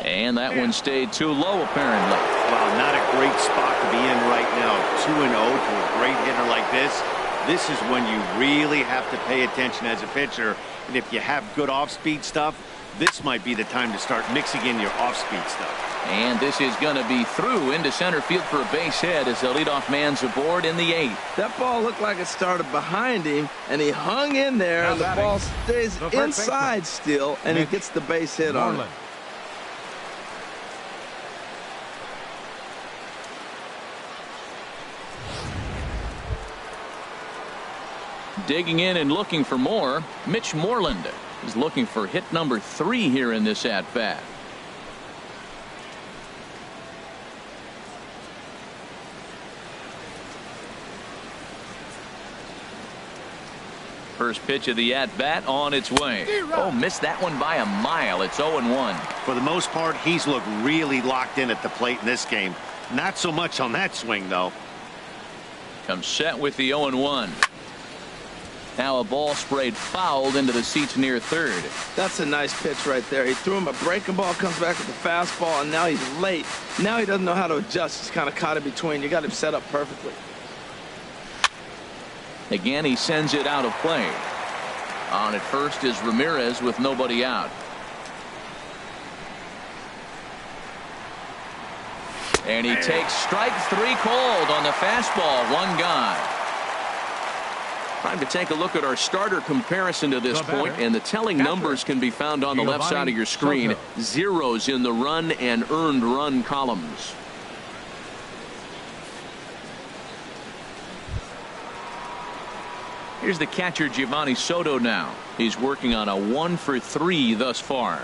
And that one stayed too low, apparently. Wow, not a great spot to be in right now. 2-0 to a great hitter like this. This is when you really have to pay attention as a pitcher. And if you have good off-speed stuff, this might be the time to start mixing in your off-speed stuff. And this is going to be through into center field for a base hit as the leadoff man's aboard in the 8th. That ball looked like it started behind him, and he hung in there, and the ball stays inside still, and he gets the base hit on it. Digging in and looking for more, Mitch Moreland is looking for hit number 3 here in this at-bat. First pitch of the at-bat on its way. Oh, missed that one by a mile. It's 0-1. For the most part, he's looked really locked in at the plate in this game. Not so much on that swing, though. Comes set with the 0-1. Now a ball sprayed fouled into the seats near third. That's a nice pitch right there. He threw him a breaking ball, comes back with the fastball, and now he's late. Now he doesn't know how to adjust. He's kind of caught in between. You got him set up perfectly. Again, he sends it out of play. On at first is Ramirez with nobody out. And he takes strike 3 called on the fastball. 1 gone. Time to take a look at our starter comparison to this point, and the telling numbers can be found on the left side of your screen. Zeros in the run and earned run columns. Here's the catcher Giovanni Soto now. He's working on a 1 for 3 thus far.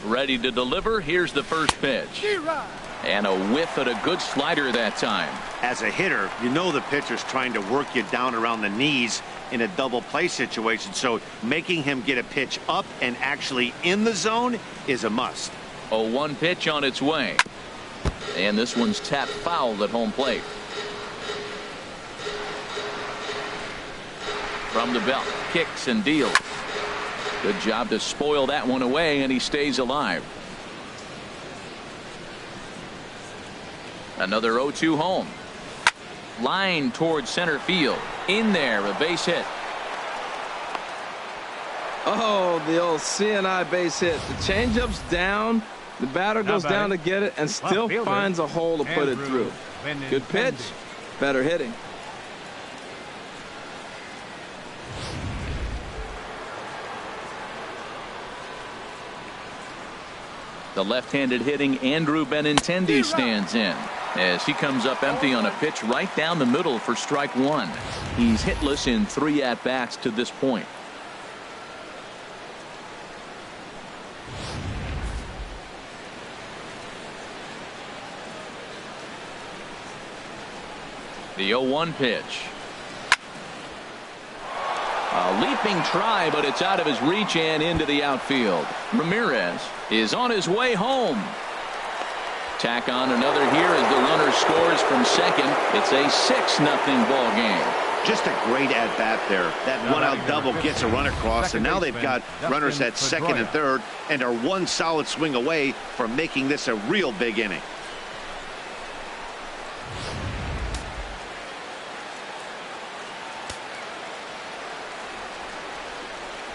Ready to deliver. Here's the first pitch. And a whiff at a good slider that time. As a hitter, you know the pitcher's trying to work you down around the knees in a double play situation. So making him get a pitch up and actually in the zone is a must. 0-1 pitch on its way. And this one's tapped foul at home plate. From the belt. Kicks and deals. Good job to spoil that one away, and he stays alive. Another 0-2 home. Line towards center field. In there, a base hit. Oh, the old CNI base hit. The changeup's down. The batter goes down to get it and still finds a hole to put it through. Good pitch. Better hitting. The left-handed hitting Andrew Benintendi stands in as he comes up empty on a pitch right down the middle for strike 1. He's hitless in 3 at-bats to this point. The 0-1 pitch. A leaping try, but it's out of his reach and into the outfield. Ramirez is on his way home. Tack on another here as the runner scores from second. It's a 6-0 ball game. Just a great at-bat there. That one-out double gets a run across, and now they've got runners at second and third and are one solid swing away from making this a real big inning.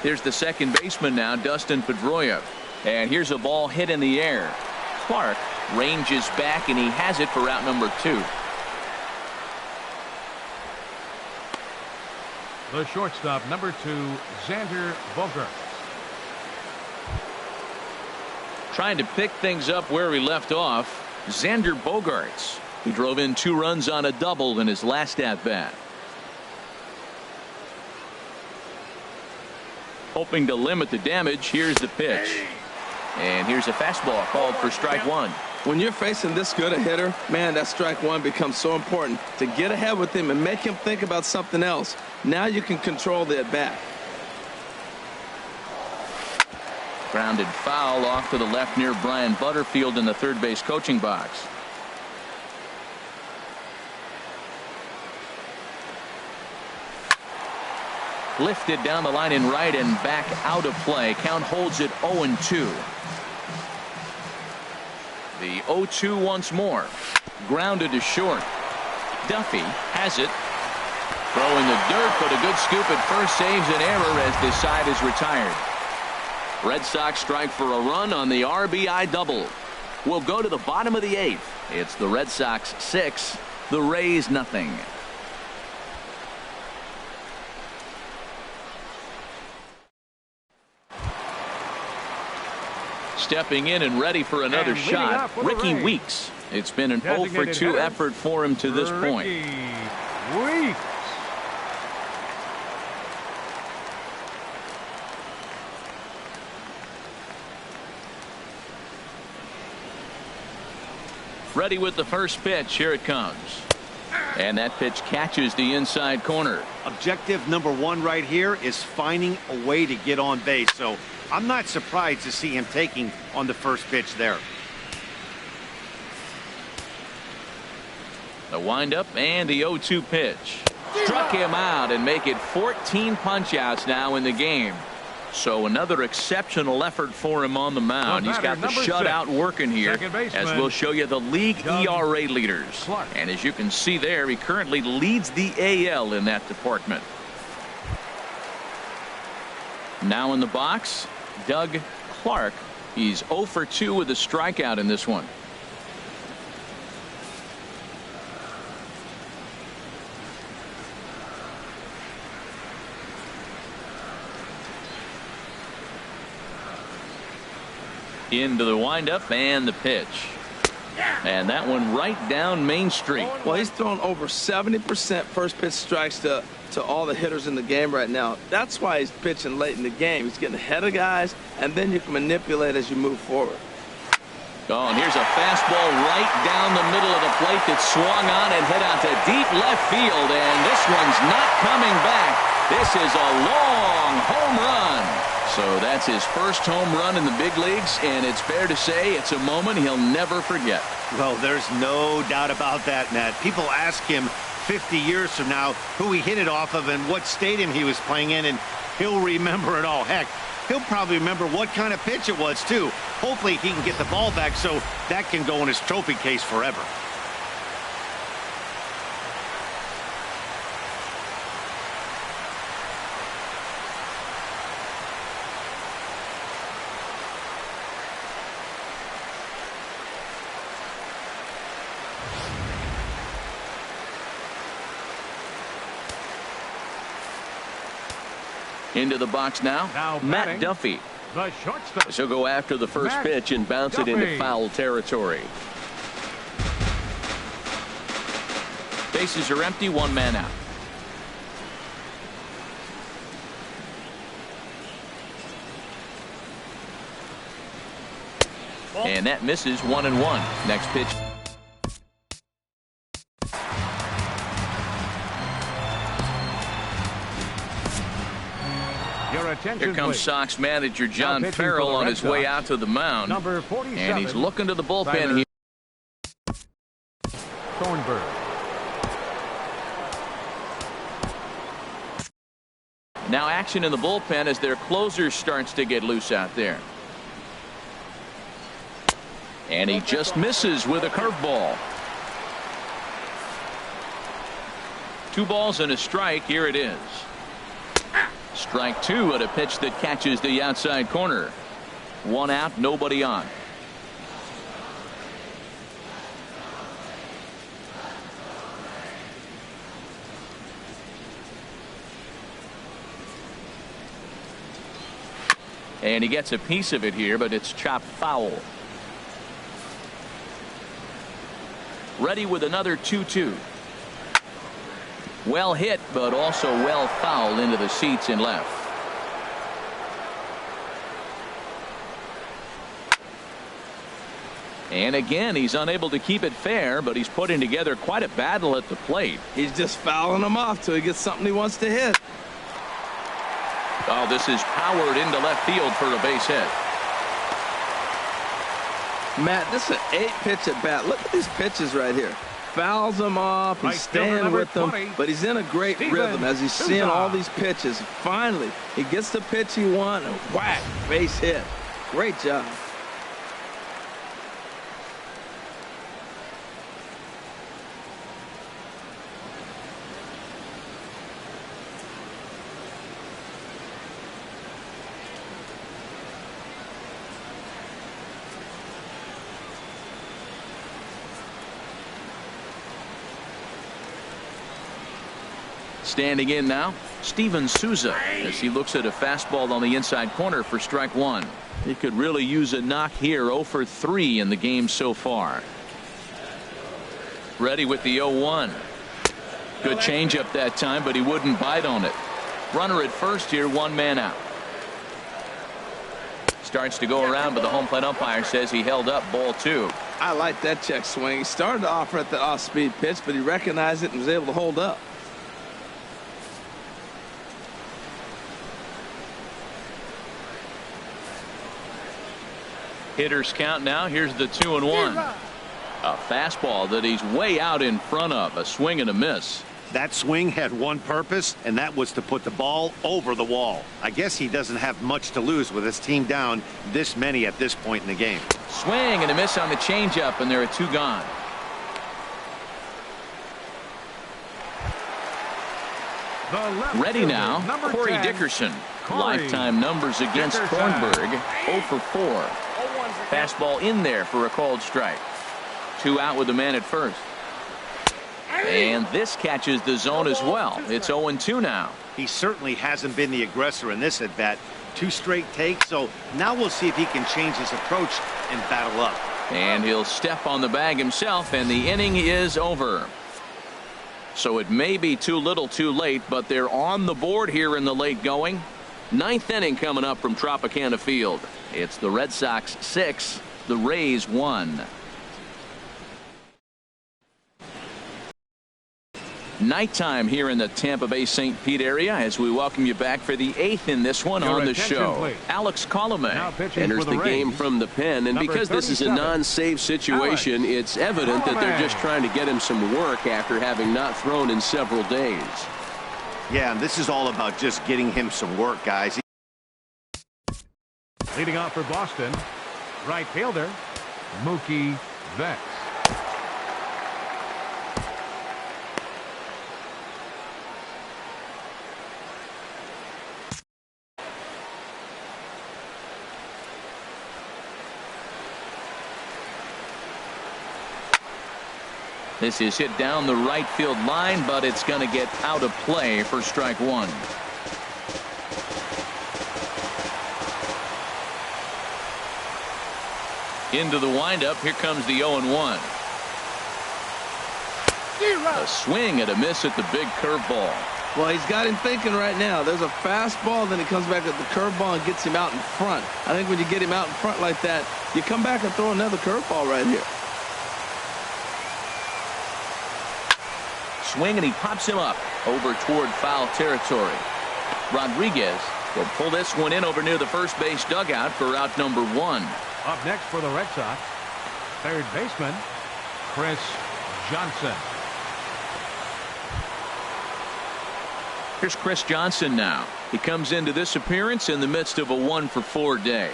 Here's the second baseman now, Dustin Pedroia. And here's a ball hit in the air. Clark ranges back, and he has it for out number 2. The shortstop, number 2, Xander Bogaerts. Trying to pick things up where he left off, Xander Bogaerts, who drove in 2 runs on a double in his last at-bat. Hoping to limit the damage. Here's the pitch. And here's a fastball called for strike 1. When you're facing this good a hitter, man, that strike 1 becomes so important to get ahead with him and make him think about something else. Now you can control the at-bat. Grounded foul off to the left near Brian Butterfield in the third base coaching box. Lifted down the line in right and back out of play. Count holds it 0-2. The 0-2 once more. Grounded to short. Duffy has it Throwing the dirt, but a good scoop at first saves an error as this side is retired. Red Sox strike for a run on the RBI double. We'll go to the bottom of the 8th. It's the Red Sox 6, the Rays nothing. Stepping in and ready for another shot, Ricky Weeks. It's been an 0 for 2 effort for him to this point. Weeks. Ready with the first pitch. Here it comes. And that pitch catches the inside corner. Objective number 1 right here is finding a way to get on base. So I'm not surprised to see him taking on the first pitch there. The windup and the 0-2 pitch. Struck him out and make it 14 punch-outs now in the game. So another exceptional effort for him on the mound. He's got the shutout working here, as we'll show you the league ERA leaders. And as you can see there, he currently leads the AL in that department. Now in the box, Doug Clark. He's 0 for 2 with a strikeout in this one. Into the windup and the pitch. And that one right down Main Street. Well, he's thrown over 70% first pitch strikes to all the hitters in the game right now. That's why he's pitching late in the game. He's getting ahead of guys, and then you can manipulate as you move forward. Oh, and here's a fastball right down the middle of the plate that swung on and hit out to deep left field, and this one's not coming back. This is a long home run. So that's his first home run in the big leagues, and it's fair to say it's a moment he'll never forget. Well, there's no doubt about that, Matt. People ask him 50 years from now who he hit it off of and what stadium he was playing in, and he'll remember it all. Heck, he'll probably remember what kind of pitch it was, too. Hopefully he can get the ball back so that can go in his trophy case forever. Into the box now Matt Duffy. The shortstop. She'll go after the first pitch and bounce it into foul territory. Bases are empty, 1 man out. And that misses 1-1. Next pitch. Here comes Sox manager John Farrell on his way out to the mound. And he's looking to the bullpen here. Thornburg. Now action in the bullpen as their closer starts to get loose out there. And he just misses with a curveball. 2 balls and a strike. Here it is. Strike 2 at a pitch that catches the outside corner. 1 out, nobody on. And he gets a piece of it here, but it's chopped foul. Ready with another 2-2. Well hit, but also well fouled into the seats in left. And again, he's unable to keep it fair, but he's putting together quite a battle at the plate. He's just fouling them off till he gets something he wants to hit. Oh, this is powered into left field for a base hit. Matt, this is an 8-pitch at bat. Look at these pitches right here. Fouls them off. He's staying with them, but he's in a great rhythm as he's seeing all these pitches. Finally, he gets the pitch he wants and whack, base hit. Great job. Standing in now, Steven Souza, as he looks at a fastball on the inside corner for strike one. He could really use a knock here. 0 for 3 in the game so far. Ready with the 0-1. Good changeup that time, but he wouldn't bite on it. Runner at first here, 1 man out. Starts to go around, but the home plate umpire says he held up, ball 2. I like that check swing. He started to offer at the off-speed pitch, but he recognized it and was able to hold up. Hitters count now. Here's the 2-1. A fastball that he's way out in front of. A swing and a miss. That swing had one purpose, and that was to put the ball over the wall. I guess he doesn't have much to lose with his team down this many at this point in the game. Swing and a miss on the changeup, and there are 2 gone. Ready now, Corey Dickerson. Lifetime numbers against Thornburg, 0 for 4. Fastball in there for a called strike. 2 out with the man at first. And this catches the zone as well. It's 0-2 now. He certainly hasn't been the aggressor in this at bat. 2 straight takes, so now we'll see if he can change his approach and battle up. And he'll step on the bag himself, and the inning is over. So it may be too little too late, but they're on the board here in the late going. 9th inning coming up from Tropicana Field. It's the Red Sox 6, the Rays 1. Nighttime here in the Tampa Bay St. Pete area as we welcome you back for the 8th in this one on the show. Please. Alex Colomé enters the game from the pen, and because this is a non-save situation, it's evident that they're just trying to get him some work after having not thrown in several days. Yeah, and this is all about just getting him some work, guys. Leading off for Boston, right fielder Mookie Betts. This is hit down the right field line, but it's going to get out of play for strike 1. Into the windup. Here comes the 0-1. A swing and a miss at the big curveball. Well, he's got him thinking right now. There's a fastball, then he comes back at the curveball and gets him out in front. I think when you get him out in front like that, you come back and throw another curveball right here. Swing, and he pops him up over toward foul territory. Rodriguez will pull this one in over near the first base dugout for out number 1. Up next for the Red Sox, third baseman Chris Johnson. Here's Chris Johnson now. He comes into this appearance in the midst of a 1 for 4 day.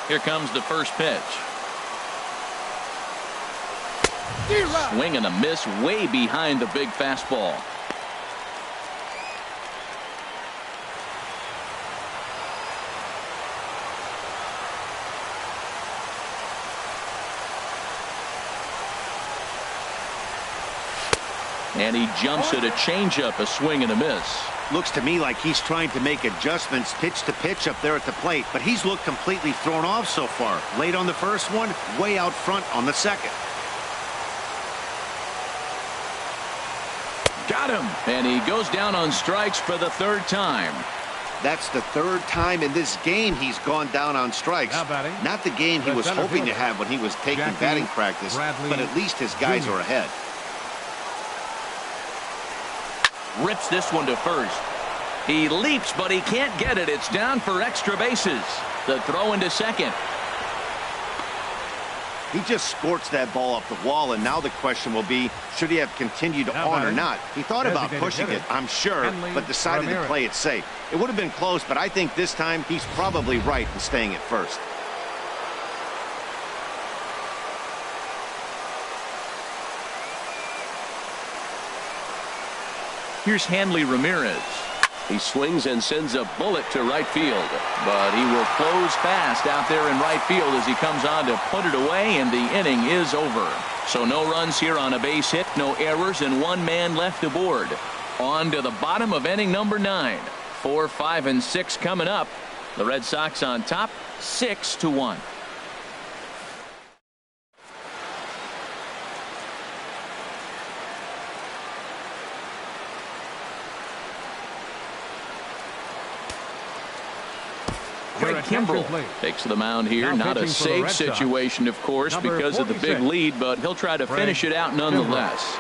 Here comes the first pitch. Swing and a miss way behind the big fastball. And he jumps at a changeup, a swing and a miss. Looks to me like he's trying to make adjustments pitch to pitch up there at the plate, but he's looked completely thrown off so far. Late on the first one, way out front on the second. Got him. And he goes down on strikes for the 3rd time. That's the 3rd time in this game he's gone down on strikes. Not the game he was hoping to have when he was taking batting practice, but at least his guys are ahead. Rips this one to first. He leaps, but he can't get it. It's down for extra bases. The throw into second. He just scorched that ball up the wall, and now the question will be, should he have continued on or not? He thought about pushing it, I'm sure, but decided to play it safe. It would have been close, but I think this time he's probably right in staying at first. Here's Hanley Ramirez. He swings and sends a bullet to right field, but he will close fast out there in right field as he comes on to put it away, and the inning is over. So no runs here on a base hit, no errors, and one man left aboard. On to the bottom of inning number 9. 4, 5, and 6 coming up. The Red Sox on top, 6-1. Craig Kimbrel takes the mound here. Not a safe situation, of course, because of the big lead, but he'll try to finish it out nonetheless.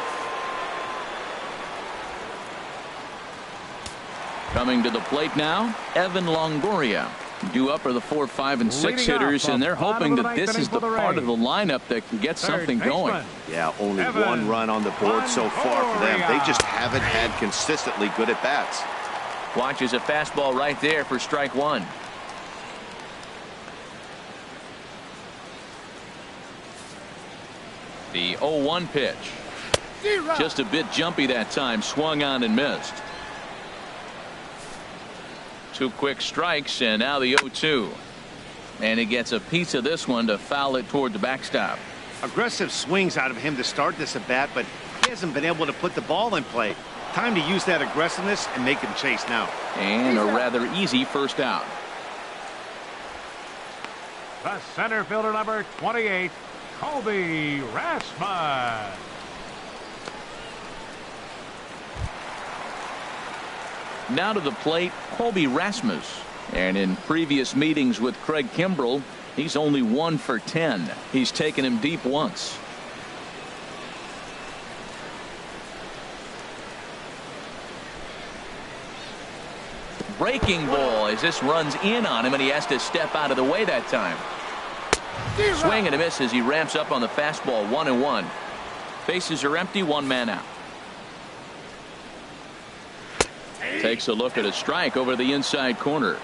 Coming to the plate now, Evan Longoria. Due up are the 4, 5, and 6 hitters, and they're hoping that this is the part of the lineup that can get something going. Yeah, only one run on the board so far for them. They just haven't had consistently good at-bats. Watches a fastball right there for strike 1. The 0-1 pitch. Just a bit jumpy that time. Swung on and missed. 2 quick strikes, and now the 0-2. And he gets a piece of this one to foul it toward the backstop. Aggressive swings out of him to start this at bat, but he hasn't been able to put the ball in play. Time to use that aggressiveness and make him chase now. And a rather easy first out. The center fielder, number 28, Colby Rasmus. Now to the plate, Colby Rasmus. And in previous meetings with Craig Kimbrel, he's only 1 for 10. He's taken him deep once. Breaking ball as this runs in on him, and he has to step out of the way that time. Swing and a miss as he ramps up on the fastball. 1-1. Bases are empty, 1 man out. Takes a look at a strike over the inside corner.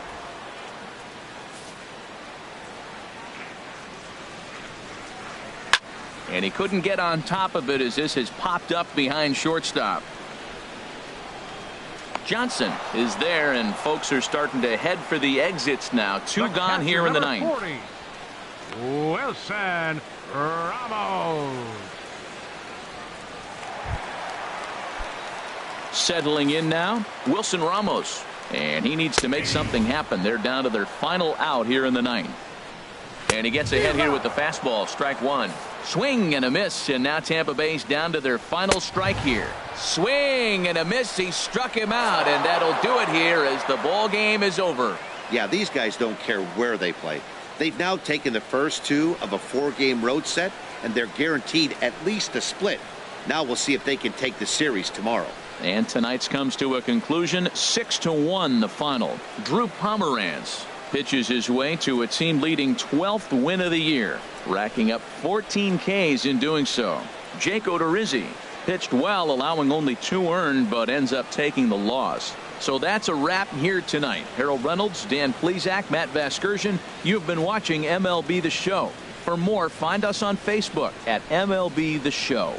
And he couldn't get on top of it as this has popped up behind shortstop. Johnson is there, and folks are starting to head for the exits now. 2 gone here in the 9th. 40, Wilson Ramos. Settling in now, Wilson Ramos. And he needs to make something happen. They're down to their final out here in the 9th. And he gets ahead here with the fastball. Strike 1. Swing and a miss, and now Tampa Bay's down to their final strike here. Swing and a miss. He struck him out, and that'll do it here as the ball game is over. Yeah, these guys don't care where they play. They've now taken the first 2 of a 4-game road set, and they're guaranteed at least a split. Now we'll see if they can take the series tomorrow. And tonight's comes to a conclusion. 6-1 the final. Drew Pomeranz pitches his way to a team leading 12th win of the year, racking up 14 Ks in doing so. Jake Odorizzi pitched well, allowing only 2 earned, but ends up taking the loss. So that's a wrap here tonight. Harold Reynolds, Dan Plesac, Matt Vasgersian. You've been watching MLB The Show. For more, find us on Facebook at MLB The Show.